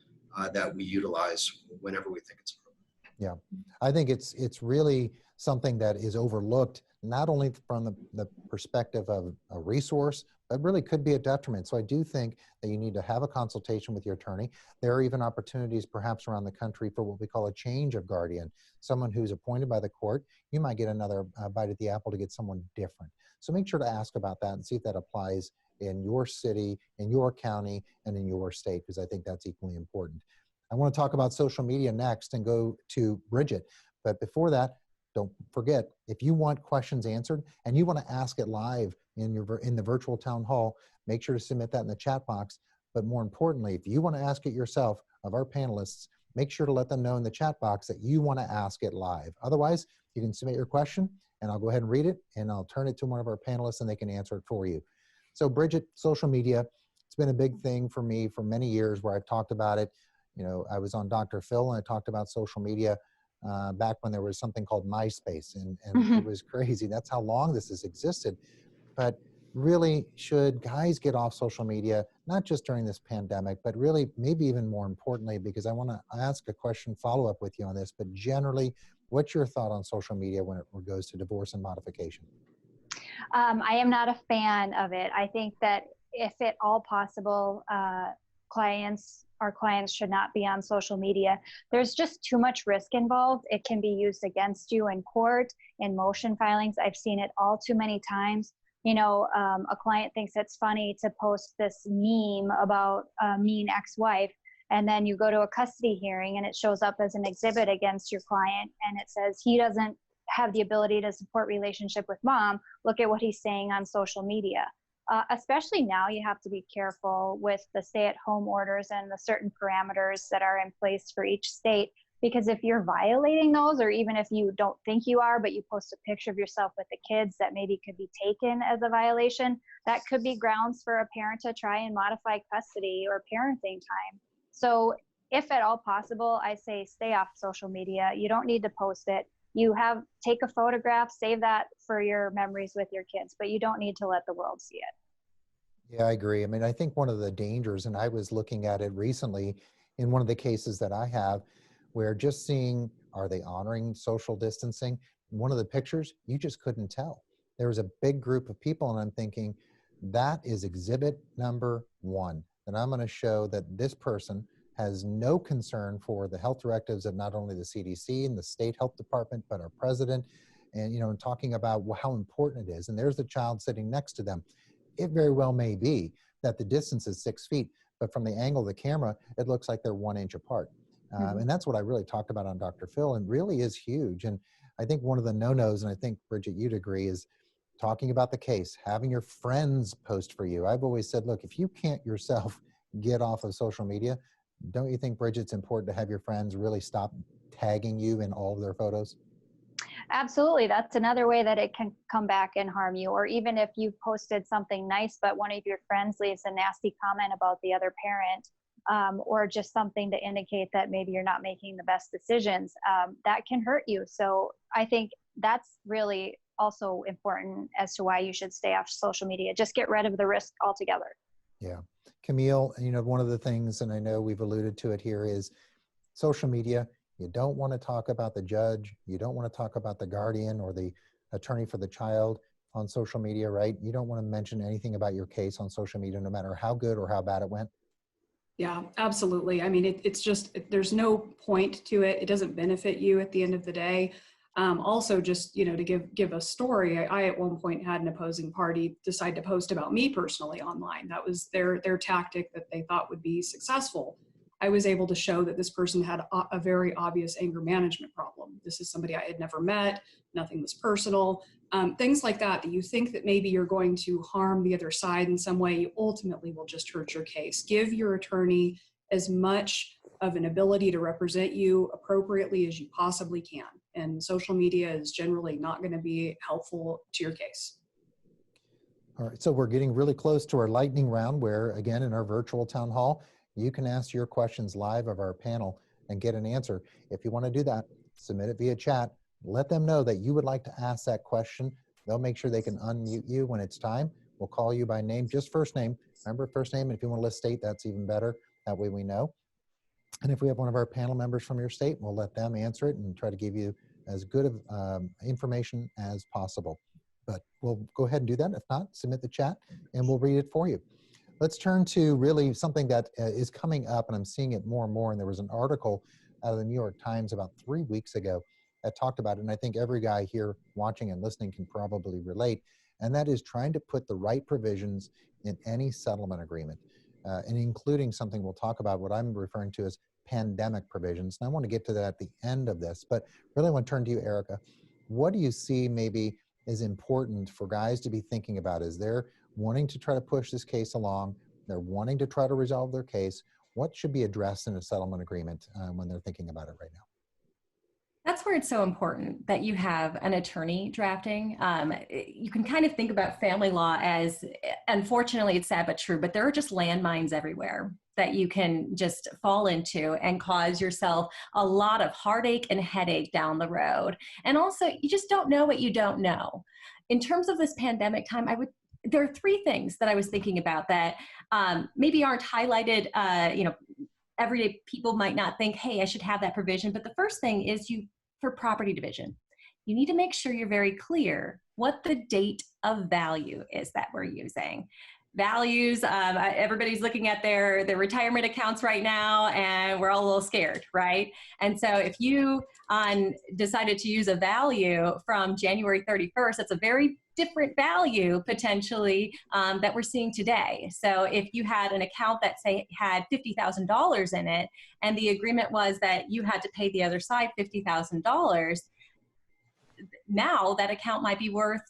that we utilize whenever we think it's appropriate. Yeah, I think it's really something that is overlooked, not only from the perspective of a resource, but really could be a detriment. So I do think that you need to have a consultation with your attorney. There are even opportunities perhaps around the country for what we call a change of guardian, someone who's appointed by the court. You might get another bite at the apple to get someone different. So make sure to ask about that and see if that applies in your city, in your county, and in your state, because I think that's equally important. I want to talk about social media next and go to Bridget. But before that, don't forget, if you want questions answered and you want to ask it live in the virtual town hall, make sure to submit that in the chat box. But more importantly, if you want to ask it yourself of our panelists, make sure to let them know in the chat box that you want to ask it live. Otherwise, you can submit your question and I'll go ahead and read it and I'll turn it to one of our panelists and they can answer it for you. So Bridget, social media, it's been a big thing for me for many years where I've talked about it. You know, I was on Dr. Phil and I talked about social media back when there was something called MySpace, and it was crazy. That's how long this has existed. But really, should guys get off social media, not just during this pandemic, but really maybe even more importantly, because I want to ask a question follow-up with you on this, but generally, what's your thought on social media when it goes to divorce and modification? I am not a fan of it. I think that if at all possible, our clients should not be on social media. There's just too much risk involved. It can be used against you in court, in motion filings. I've seen it all too many times. You know, a client thinks it's funny to post this meme about a mean ex-wife, and then you go to a custody hearing and it shows up as an exhibit against your client and it says he doesn't have the ability to support relationship with mom. Look at what he's saying on social media. Especially now, you have to be careful with the stay-at-home orders and the certain parameters that are in place for each state, because if you're violating those, or even if you don't think you are, but you post a picture of yourself with the kids that maybe could be taken as a violation, that could be grounds for a parent to try and modify custody or parenting time. So if at all possible, I say stay off social media. You don't need to post it. Take a photograph, save that for your memories with your kids, but you don't need to let the world see it. Yeah, I agree. I mean, I think one of the dangers, and I was looking at it recently in one of the cases that I have, where just seeing, are they honoring social distancing? One of the pictures, you just couldn't tell. There was a big group of people, and I'm thinking, that is exhibit number one. And I'm going to show that this person has no concern for the health directives of not only the CDC and the state health department, but our president, and, you know, talking about how important it is. And there's the child sitting next to them. It very well may be that the distance is 6 feet, but from the angle of the camera, it looks like they're 1 inch apart. And that's what I really talked about on Dr. Phil, and really is huge. And I think one of the no-nos, and I think, Bridget, you'd agree, is talking about the case, having your friends post for you. I've always said, look, if you can't yourself get off of social media, don't you think, Bridget, it's important to have your friends really stop tagging you in all of their photos? Absolutely. That's another way that it can come back and harm you. Or even if you posted something nice, but one of your friends leaves a nasty comment about the other parent, or just something to indicate that maybe you're not making the best decisions, that can hurt you. So I think that's really also important as to why you should stay off social media. Just get rid of the risk altogether. Yeah. Camille, you know, one of the things, and I know we've alluded to it here, is social media. You don't want to talk about the judge. You don't want to talk about the guardian or the attorney for the child on social media, right? You don't want to mention anything about your case on social media, no matter how good or how bad it went. Yeah, absolutely. I mean, it's just, there's no point to it. It doesn't benefit you at the end of the day. Also, just, you know, to give a story, I at one point had an opposing party decide to post about me personally online. That was their tactic that they thought would be successful. I was able to show that this person had a very obvious anger management problem. This is somebody I had never met. Nothing was personal. Things like that you think that maybe you're going to harm the other side in some way, you ultimately will just hurt your case. Give your attorney as much of an ability to represent you appropriately as you possibly can. And social media is generally not going to be helpful to your case. All right, so we're getting really close to our lightning round where, again, in our virtual town hall, you can ask your questions live of our panel and get an answer. If you want to do that, submit it via chat. Let them know that you would like to ask that question. They'll make sure they can unmute you when it's time. We'll call you by name, just first name. Remember first name, and if you want to list state, that's even better. That way we know. And if we have one of our panel members from your state, we'll let them answer it and try to give you as good of information as possible. But we'll go ahead and do that. If not, submit the chat and we'll read it for you. Let's turn to really something that is coming up, and I'm seeing it more and more. And there was an article out of the New York Times about 3 weeks ago that talked about it. And I think every guy here watching and listening can probably relate. And that is trying to put the right provisions in any settlement agreement, and including something we'll talk about, what I'm referring to as pandemic provisions. And I want to get to that at the end of this, but really I want to turn to you, Erica. what do you see maybe is important for guys to be thinking about as they're wanting to try to push this case along, they're wanting to try to resolve their case? What should be addressed in a settlement agreement when they're thinking about it right now? That's where it's so important that you have an attorney drafting. You can kind of think about family law as, unfortunately, it's sad but true, but there are just landmines everywhere that you can just fall into and cause yourself a lot of heartache and headache down the road. And also, you just don't know what you don't know. In terms of this pandemic time, there are three things that I was thinking about that maybe aren't highlighted, everyday people might not think, hey, I should have that provision. But the first thing is for property division, you need to make sure you're very clear what the date of value is that we're using. Values, everybody's looking at their retirement accounts right now, and we're all a little scared, right? And so if you decided to use a value from January 31st, that's a very different value potentially that we're seeing today. So if you had an account that say had $50,000 in it, and the agreement was that you had to pay the other side $50,000, now that account might be worth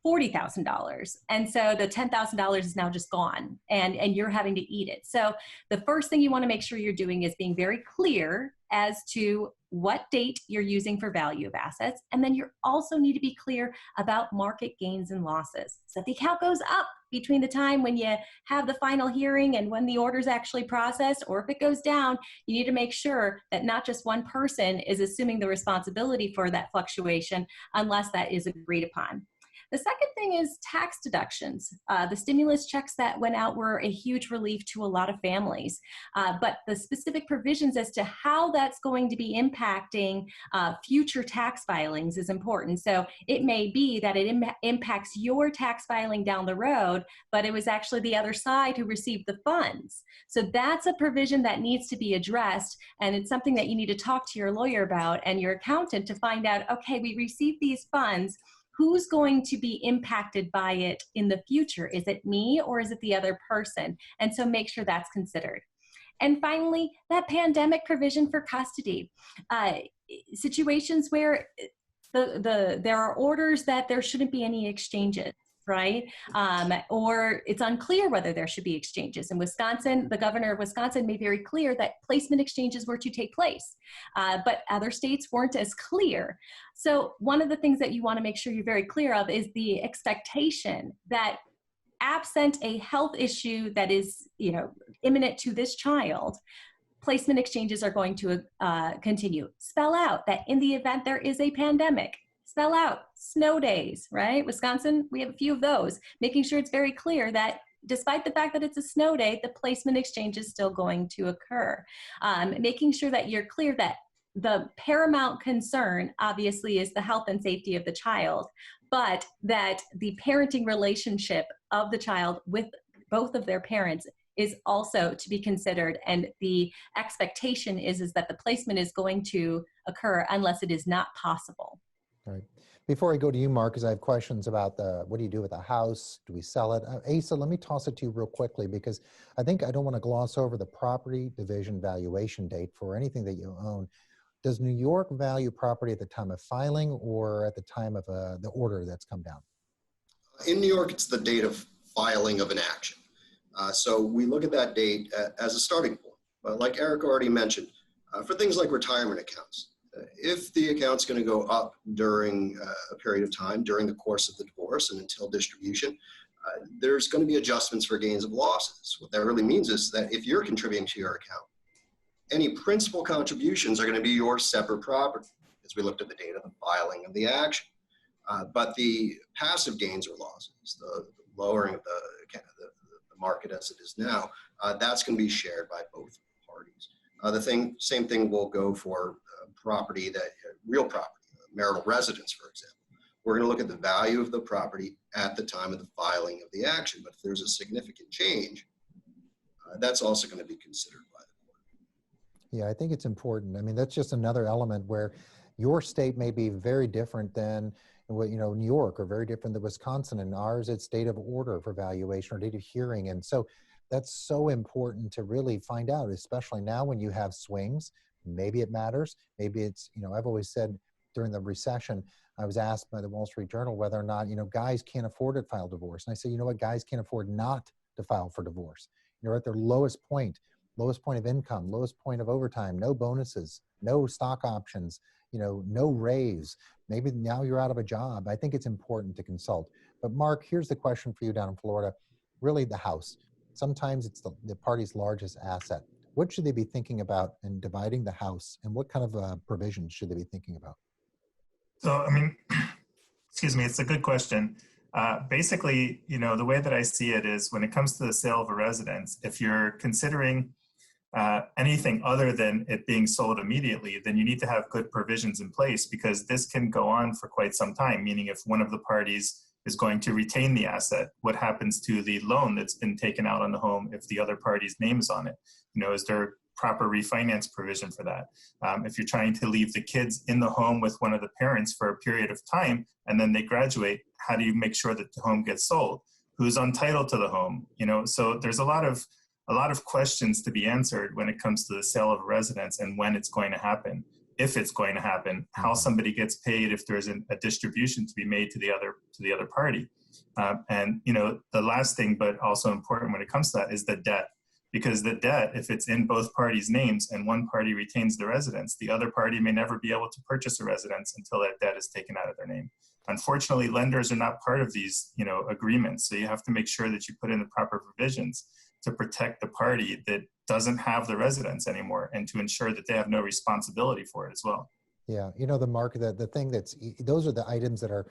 $40,000. And so the $10,000 is now just gone, and you're having to eat it. So the first thing you want to make sure you're doing is being very clear as to what date you're using for value of assets. And then you also need to be clear about market gains and losses. So if the account goes up between the time when you have the final hearing and when the order is actually processed, or if it goes down, you need to make sure that not just one person is assuming the responsibility for that fluctuation unless that is agreed upon. The second thing is tax deductions. The stimulus checks that went out were a huge relief to a lot of families, but the specific provisions as to how that's going to be impacting future tax filings is important. So it may be that it impacts your tax filing down the road, but it was actually the other side who received the funds. So that's a provision that needs to be addressed, and it's something that you need to talk to your lawyer about and your accountant to find out, okay, we received these funds, who's going to be impacted by it in the future? Is it me or is it the other person? And so make sure that's considered. And finally, that pandemic provision for custody. Situations where there are orders that there shouldn't be any exchanges, right? Or it's unclear whether there should be exchanges. In Wisconsin, the governor of Wisconsin made very clear that placement exchanges were to take place, but other states weren't as clear. So one of the things that you want to make sure you're very clear of is the expectation that absent a health issue that is, imminent to this child, placement exchanges are going to continue. Spell out that in the event there is a pandemic, spell out snow days, right? Wisconsin, we have a few of those, making sure it's very clear that despite the fact that it's a snow day, the placement exchange is still going to occur. Making sure that you're clear that the paramount concern obviously is the health and safety of the child, but that the parenting relationship of the child with both of their parents is also to be considered. And the expectation is that the placement is going to occur unless it is not possible. All right. Before I go to you, Marc, because I have questions about what do you do with a house? Do we sell it? Asa, let me toss it to you real quickly, because I think I don't want to gloss over the property division valuation date for anything that you own. Does New York value property at the time of filing or at the time of the order that's come down? In New York, it's the date of filing of an action. So we look at that date as a starting point. Like Eric already mentioned, for things like retirement accounts, if the account's going to go up during a period of time, during the course of the divorce and until distribution, there's going to be adjustments for gains and losses. What that really means is that if you're contributing to your account, any principal contributions are going to be your separate property, as we looked at the date of the filing of the action. But the passive gains or losses, the lowering of the market as it is now, that's going to be shared by both parties. Same thing will go for property real property, marital residence, for example. We're going to look at the value of the property at the time of the filing of the action. But if there's a significant change, that's also going to be considered by the court. Yeah, I think it's important. I mean, that's just another element where your state may be very different than New York, or very different than Wisconsin, and ours it's date of order for valuation or date of hearing. And so that's so important to really find out, especially now when you have swings. Maybe it matters. Maybe it's, I've always said during the recession, I was asked by the Wall Street Journal whether or not, guys can't afford to file divorce. And I said, you know what, guys can't afford not to file for divorce. You're at their lowest point of income, lowest point of overtime, no bonuses, no stock options, no raise. Maybe now you're out of a job. I think it's important to consult. But Marc, here's the question for you down in Florida. Really, the house. Sometimes it's the party's largest asset. What should they be thinking about in dividing the house, and what kind of provisions should they be thinking about? So, excuse me, it's a good question. Basically, the way that I see it is when it comes to the sale of a residence, if you're considering anything other than it being sold immediately, then you need to have good provisions in place, because this can go on for quite some time, meaning if one of the parties is going to retain the asset, what happens to the loan that's been taken out on the home if the other party's name is on it? Is there proper refinance provision for that? If you're trying to leave the kids in the home with one of the parents for a period of time and then they graduate, how do you make sure that the home gets sold? Who's entitled to the home? So there's a lot of questions to be answered when it comes to the sale of a residence and when it's going to happen, if it's going to happen, how somebody gets paid if there's a distribution to be made to the other party. And the last thing, but also important when it comes to that, is the debt. Because the debt, if it's in both parties' names and one party retains the residence, the other party may never be able to purchase a residence until that debt is taken out of their name. Unfortunately, lenders are not part of these, agreements. So you have to make sure that you put in the proper provisions to protect the party that doesn't have the residence anymore, and to ensure that they have no responsibility for it as well. Yeah, Marc, the thing those are the items that are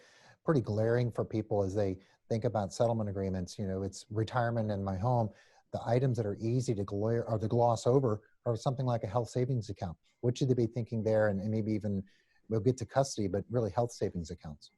pretty glaring for people as they think about settlement agreements. It's retirement in my home. The items that are easy to gloss over are something like a health savings account. What should they be thinking there? And maybe even we'll get to custody, but really health savings accounts.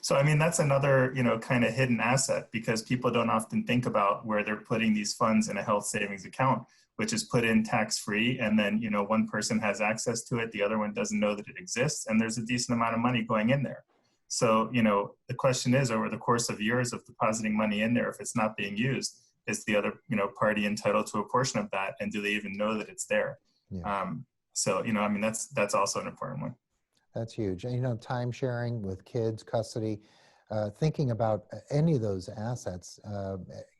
So, that's another, kind of hidden asset, because people don't often think about where they're putting these funds in a health savings account, which is put in tax-free. And then, one person has access to it, the other one doesn't know that it exists, and there's a decent amount of money going in there. So, the question is, over the course of years of depositing money in there, if it's not being used, is the other, party entitled to a portion of that? And do they even know that it's there? Yeah. That's also an important one. That's huge. And, time sharing with kids, custody, thinking about any of those assets,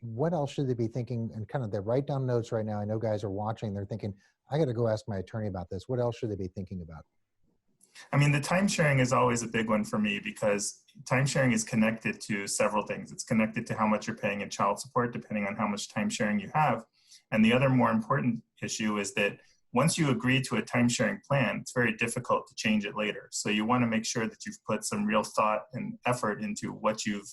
what else should they be thinking? And kind of they write down notes right now. I know guys are watching, they're thinking, I got to go ask my attorney about this. What else should they be thinking about? The time sharing is always a big one for me, because time sharing is connected to several things. It's connected to how much you're paying in child support, depending on how much time sharing you have. And the other more important issue is that once you agree to a time sharing plan, it's very difficult to change it later. So you want to make sure that you've put some real thought and effort into what you've,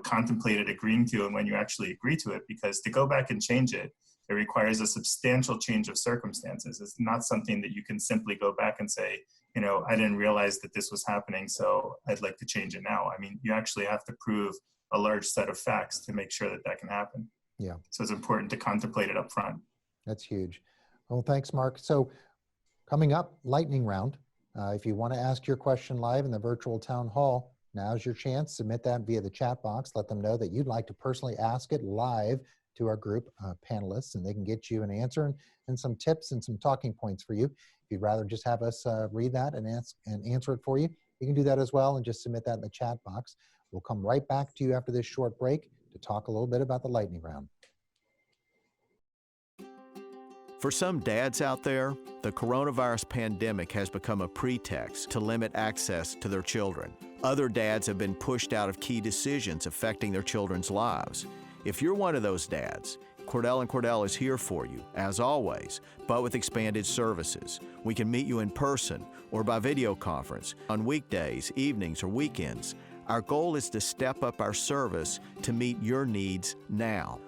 contemplated agreeing to and when you actually agree to it, because to go back and change it, it requires a substantial change of circumstances. It's not something that you can simply go back and say, I didn't realize that this was happening, so I'd like to change it now. You actually have to prove a large set of facts to make sure that can happen. Yeah. So it's important to contemplate it up front. That's huge. Well, thanks, Marc. So coming up, lightning round. If you want to ask your question live in the virtual town hall, now's your chance. Submit that via the chat box. Let them know that you'd like to personally ask it live to our group panelists, and they can get you an answer and some tips and some talking points for you. If you'd rather just have us read that and answer it for you, you can do that as well, and just submit that in the chat box. We'll come right back to you after this short break to talk a little bit about the lightning round. For some dads out there, the coronavirus pandemic has become a pretext to limit access to their children. Other dads have been pushed out of key decisions affecting their children's lives. If you're one of those dads, Cordell & Cordell is here for you, as always, but with expanded services. We can meet you in person or by video conference on weekdays, evenings, or weekends. Our goal is to step up our service to meet your needs now.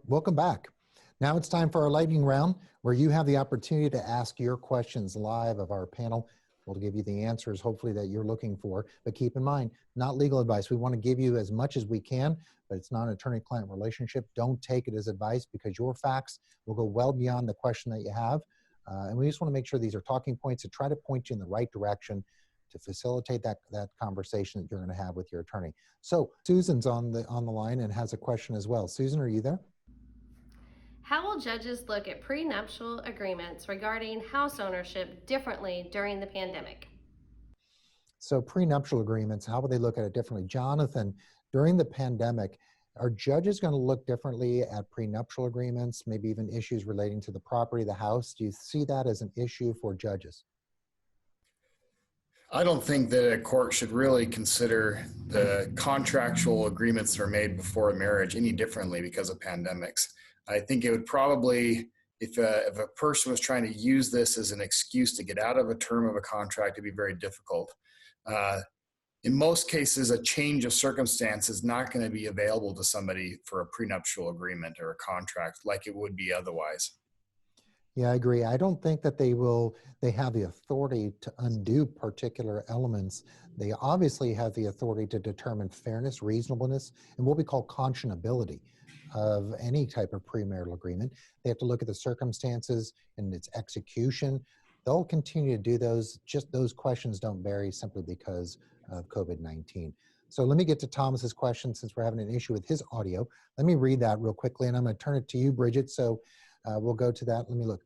Welcome back. Now it's time for our lightning round, where you have the opportunity to ask your questions live of our panel. We'll give you the answers, hopefully, that you're looking for. But keep in mind, not legal advice. We want to give you as much as we can, but it's not an attorney-client relationship. Don't take it as advice, because your facts will go well beyond the question that you have. And we just want to make sure these are talking points to try to point you in the right direction to facilitate that conversation that you're going to have with your attorney. So Susan's on the line and has a question as well. Susan, are you there? How will judges look at prenuptial agreements regarding house ownership differently during the pandemic? So prenuptial agreements, how will they look at it differently? Jonathan, during the pandemic, are judges going to look differently at prenuptial agreements, maybe even issues relating to the property, the house? Do you see that as an issue for judges? I don't think that a court should really consider the contractual agreements that are made before a marriage any differently because of pandemics. I think it would probably, if a person was trying to use this as an excuse to get out of a term of a contract, it'd be very difficult. In most cases, a change of circumstance is not going to be available to somebody for a prenuptial agreement or a contract like it would be otherwise. Yeah, I agree. I don't think that they have the authority to undo particular elements. They obviously have the authority to determine fairness, reasonableness, and what we call conscionability of any type of premarital agreement. They have to look at the circumstances and its execution. They'll continue to do those. Just those questions don't vary simply because of COVID-19. So let me get to Thomas's question since we're having an issue with his audio. Let me read that real quickly, and I'm going to turn it to you, Bridget. So we'll go to that. Let me look.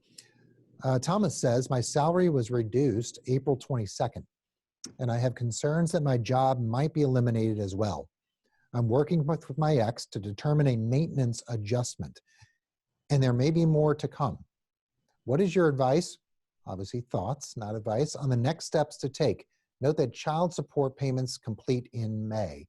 Thomas says, my salary was reduced April 22nd, and I have concerns that my job might be eliminated as well. I'm working with my ex to determine a maintenance adjustment, and there may be more to come. What is your advice? Obviously thoughts, not advice, on the next steps to take. Note that child support payments complete in May.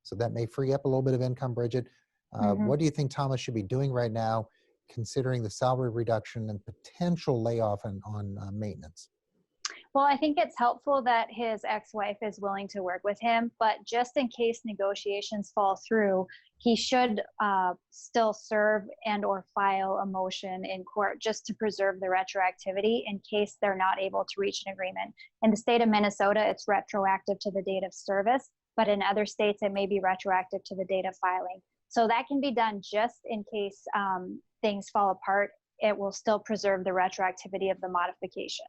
So that may free up a little bit of income, Bridget. What do you think Thomas should be doing right now, considering the salary reduction and potential layoff on maintenance? Well, I think it's helpful that his ex-wife is willing to work with him, but just in case negotiations fall through, he should still serve and or file a motion in court just to preserve the retroactivity in case they're not able to reach an agreement. In the state of Minnesota, it's retroactive to the date of service, but in other states, it may be retroactive to the date of filing. So that can be done just in case things fall apart. It will still preserve the retroactivity of the modification.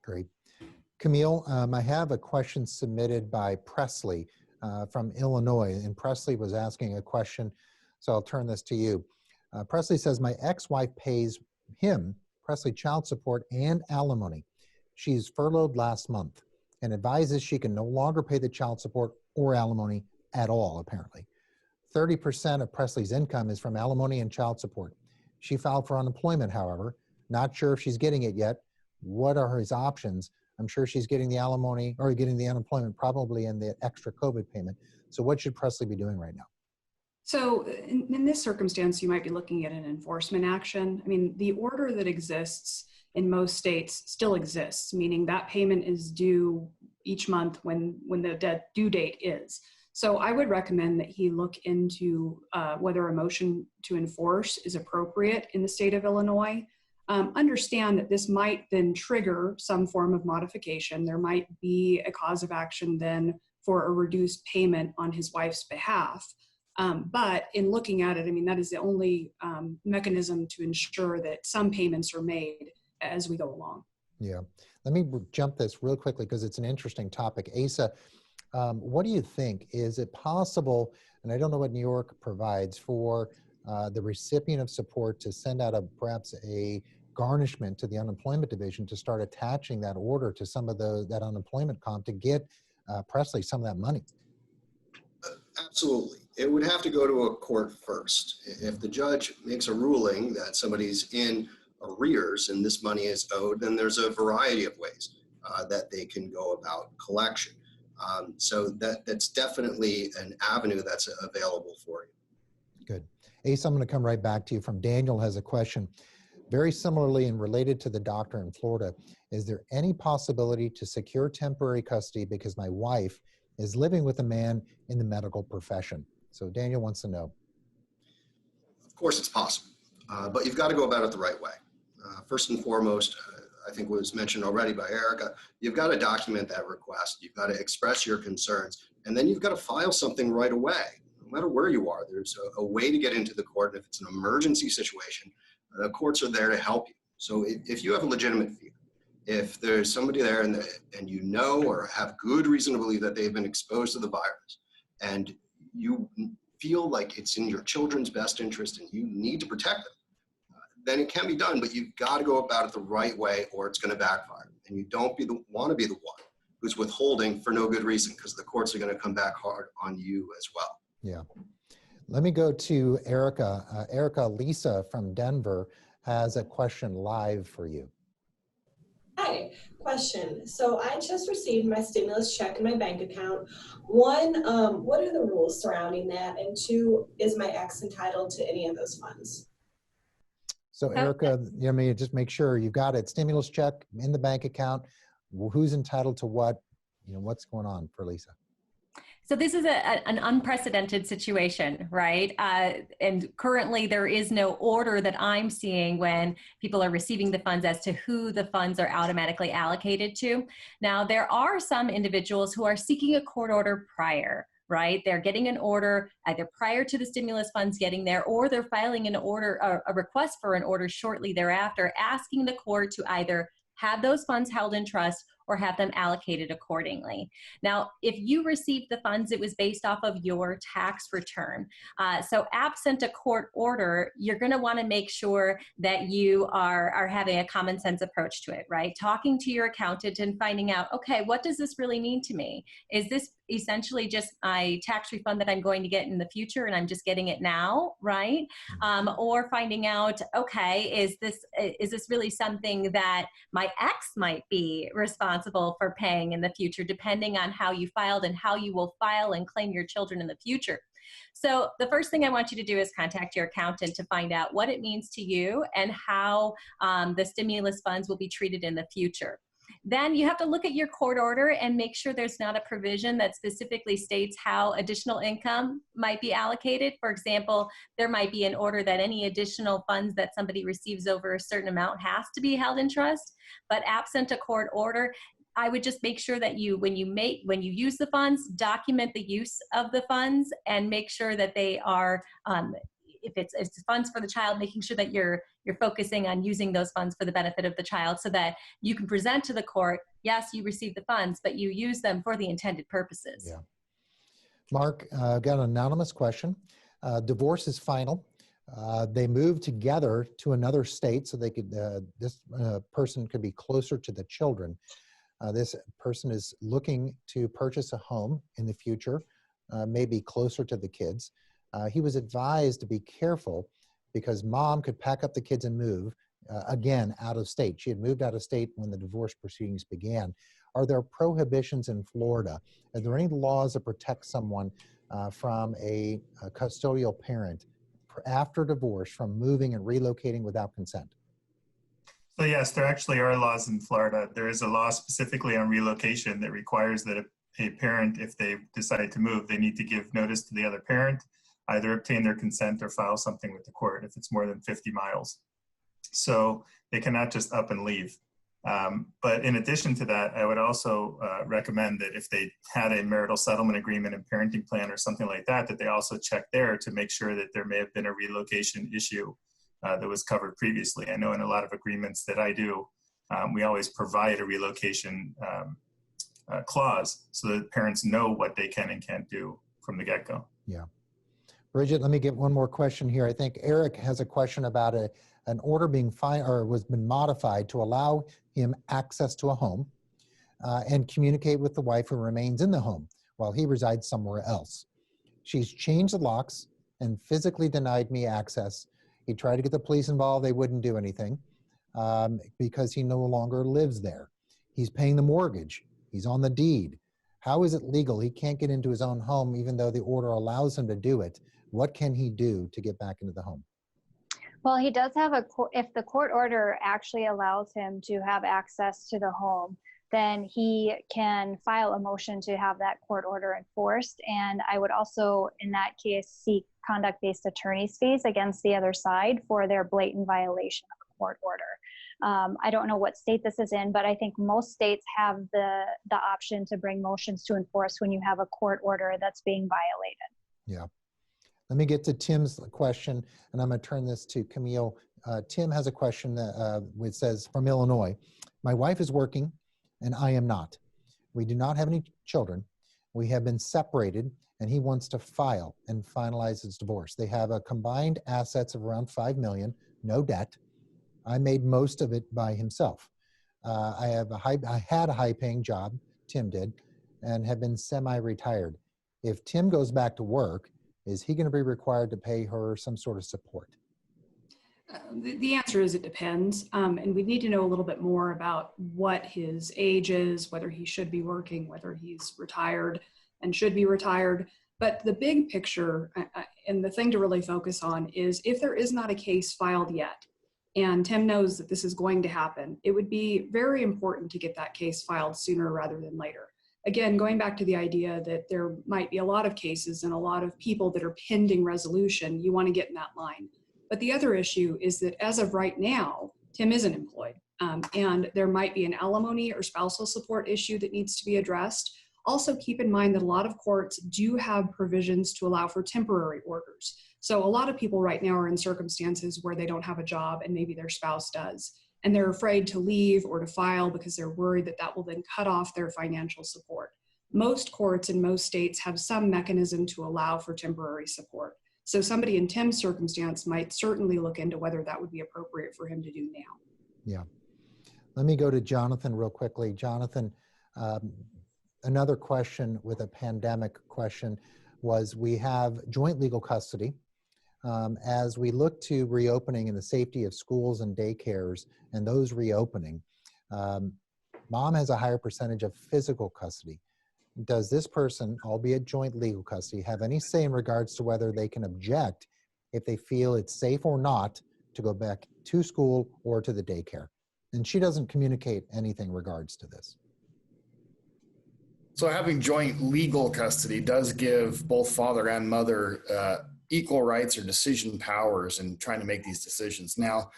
Great. Camille, I have a question submitted by Presley from Illinois, and Presley was asking a question, so I'll turn this to you. Presley says, my ex-wife pays him, Presley, child support and alimony. She's furloughed last month and advises she can no longer pay the child support or alimony at all, apparently. 30% of Presley's income is from alimony and child support. She filed for unemployment, however. Not sure if she's getting it yet. What are his options? I'm sure she's getting the alimony or getting the unemployment probably and the extra COVID payment. So what should Presley be doing right now? So in this circumstance, you might be looking at an enforcement action. I mean, the order that exists in most states still exists, meaning that payment is due each month when the due date is. So I would recommend that he look into whether a motion to enforce is appropriate in the state of Illinois. Understand that this might then trigger some form of modification. There might be a cause of action then for a reduced payment on his wife's behalf. But in looking at it, I mean, that is the only mechanism to ensure that some payments are made as we go along. Yeah. Let me jump this real quickly because it's an interesting topic. Asa, what do you think? Is it possible, and I don't know what New York provides, for the recipient of support to send out perhaps a garnishment to the unemployment division to start attaching that order to some of that unemployment comp to get Presley some of that money? Absolutely. It would have to go to a court first. If the judge makes a ruling that somebody's in arrears and this money is owed, then there's a variety of ways that they can go about collection. So that's definitely an avenue that's available for you. Good. Ace, I'm going to come right back to you. From Daniel has a question. Very similarly and related to the doctor in Florida, is there any possibility to secure temporary custody because my wife is living with a man in the medical profession? So Daniel wants to know. Of course it's possible, but you've got to go about it the right way. First and foremost, I think was mentioned already by Erica, you've got to document that request. You've got to express your concerns, and then you've got to file something right away. No matter where you are, there's a way to get into the court. And if it's an emergency situation, the courts are there to help you. So if you have a legitimate fear, if there's somebody there and you know or have good reason to believe that they've been exposed to the virus, and you feel like it's in your children's best interest and you need to protect them, then it can be done, but you've got to go about it the right way or it's going to backfire. And you don't want to be the one who's withholding for no good reason, because the courts are going to come back hard on you as well. Yeah. Let me go to Erica. Lisa from Denver has a question live for you. Hi, question. So I just received my stimulus check in my bank account. One, what are the rules surrounding that? And two, is my ex entitled to any of those funds? So Erica, just make sure you got it. Stimulus check in the bank account. Who's entitled to what? What's going on for Lisa? So this is an unprecedented situation, right? And currently there is no order that I'm seeing when people are receiving the funds as to who the funds are automatically allocated to. Now, there are some individuals who are seeking a court order prior, right? They're getting an order either prior to the stimulus funds getting there, or they're filing an order, a request for an order shortly thereafter, asking the court to either have those funds held in trust or have them allocated accordingly. Now, if you received the funds, it was based off of your tax return. So absent a court order, you're gonna wanna make sure that you are having a common sense approach to it, right? Talking to your accountant and finding out, okay, what does this really mean to me? Is this essentially just my tax refund that I'm going to get in the future and I'm just getting it now, right? Or finding out, okay, is this really something that my ex might be responsible for paying in the future, depending on how you filed and how you will file and claim your children in the future. So the first thing I want you to do is contact your accountant to find out what it means to you and how the stimulus funds will be treated in the future. Then you have to look at your court order and make sure there's not a provision that specifically states how additional income might be allocated. For example, there might be an order that any additional funds that somebody receives over a certain amount has to be held in trust. But absent a court order, I would just make sure that when you use the funds, document the use of the funds and make sure that they are, if it's funds for the child, making sure that you're focusing on using those funds for the benefit of the child so that you can present to the court, yes, you received the funds, but you use them for the intended purposes. Yeah. Mark, got an anonymous question. Divorce is final. They moved together to another state so they could, this person could be closer to the children. This person is looking to purchase a home in the future, maybe closer to the kids. He was advised to be careful because mom could pack up the kids and move again out of state. She had moved out of state when the divorce proceedings began. Are there prohibitions in Florida? Are there any laws that protect someone from a custodial parent after divorce from moving and relocating without consent? So yes, there actually are laws in Florida. There is a law specifically on relocation that requires that a parent, if they decide to move, they need to give notice to the other parent, either obtain their consent or file something with the court if it's more than 50 miles. So they cannot just up and leave. But in addition to that, I would also recommend that if they had a marital settlement agreement and parenting plan or something like that, that they also check there to make sure that there may have been a relocation issue that was covered previously. I know in a lot of agreements that I do, we always provide a relocation clause so that parents know what they can and can't do from the get-go. Yeah. Bridget, let me get one more question here. I think Eric has a question about an order being been modified to allow him access to a home and communicate with the wife who remains in the home while he resides somewhere else. She's changed the locks and physically denied me access. He tried to get the police involved. They wouldn't do anything because he no longer lives there. He's paying the mortgage. He's on the deed. How is it legal? He can't get into his own home even though the order allows him to do it. What can he do to get back into the home? Well, he does have if the court order actually allows him to have access to the home, then he can file a motion to have that court order enforced. And I would also, in that case, seek conduct-based attorney's fees against the other side for their blatant violation of a court order. I don't know what state this is in, but I think most states have the option to bring motions to enforce when you have a court order that's being violated. Yeah. Let me get to Tim's question, and I'm going to turn this to Camille. Tim has a question which says, from Illinois, my wife is working and I am not. We do not have any children. We have been separated and he wants to file and finalize his divorce. They have a combined assets of around $5 million, no debt. I made most of it by himself. I had a high-paying job, Tim did, and have been semi-retired. If Tim goes back to work, is he going to be required to pay her some sort of support? The answer is it depends. And we need to know a little bit more about what his age is, whether he should be working, whether he's retired and should be retired. But the big picture and the thing to really focus on is if there is not a case filed yet, and Tim knows that this is going to happen, it would be very important to get that case filed sooner rather than later. Again, going back to the idea that there might be a lot of cases and a lot of people that are pending resolution, you want to get in that line. But the other issue is that as of right now, Tim isn't employed, and there might be an alimony or spousal support issue that needs to be addressed. Also keep in mind that a lot of courts do have provisions to allow for temporary orders. So a lot of people right now are in circumstances where they don't have a job and maybe their spouse does, and they're afraid to leave or to file because they're worried that that will then cut off their financial support. Most courts in most states have some mechanism to allow for temporary support. So somebody in Tim's circumstance might certainly look into whether that would be appropriate for him to do now. Yeah. Let me go to Jonathan real quickly. Jonathan, another question with a pandemic question was, we have joint legal custody. As we look to reopening and the safety of schools and daycares and those reopening, mom has a higher percentage of physical custody. Does this person, albeit joint legal custody, have any say in regards to whether they can object if they feel it's safe or not to go back to school or to the daycare? And she doesn't communicate anything in regards to this. So having joint legal custody does give both father and mother equal rights or decision powers in trying to make these decisions. Now,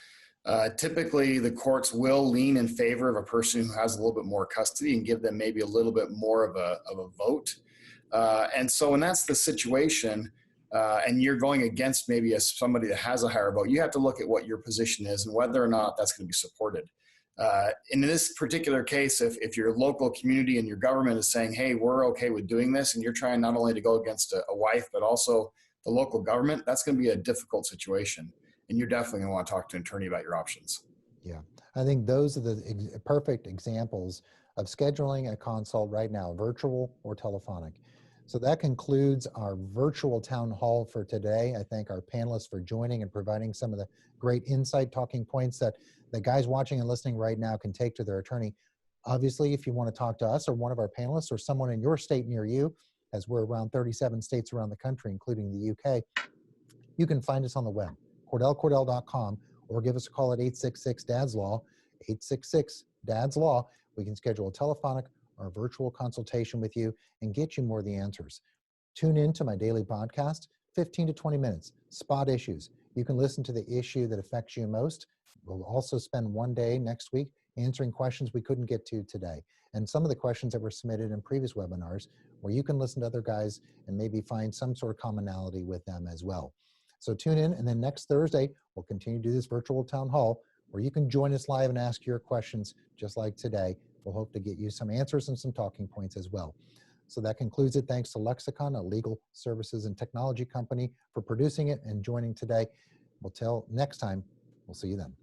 typically the courts will lean in favor of a person who has a little bit more custody and give them maybe a little bit more of a vote. And so when that's the situation, and you're going against maybe somebody that has a higher vote, you have to look at what your position is and whether or not that's going to be supported. In this particular case, if your local community and your government is saying, hey, we're okay with doing this, and you're trying not only to go against a wife, but also the local government, that's going to be a difficult situation. And you're definitely going to want to talk to an attorney about your options. Yeah, I think those are the perfect examples of scheduling a consult right now, virtual or telephonic. So that concludes our virtual town hall for today. I thank our panelists for joining and providing some of the great insight talking points that the guys watching and listening right now can take to their attorney. Obviously, if you want to talk to us or one of our panelists or someone in your state near you, as we're around 37 states around the country, including the UK, you can find us on the web, cordell.com, or give us a call at 866-DADS-LAW, 866-DADS-LAW. We can schedule a telephonic or virtual consultation with you and get you more of the answers. Tune in to my daily podcast, 15 to 20 minutes, spot issues. You can listen to the issue that affects you most. We'll also spend one day next week answering questions we couldn't get to today, and some of the questions that were submitted in previous webinars, where you can listen to other guys and maybe find some sort of commonality with them as well. So tune in, and then next Thursday, we'll continue to do this virtual town hall where you can join us live and ask your questions just like today. We'll hope to get you some answers and some talking points as well. So that concludes it. Thanks to Lexicon, a legal services and technology company, for producing it and joining today. We'll tell next time. We'll see you then.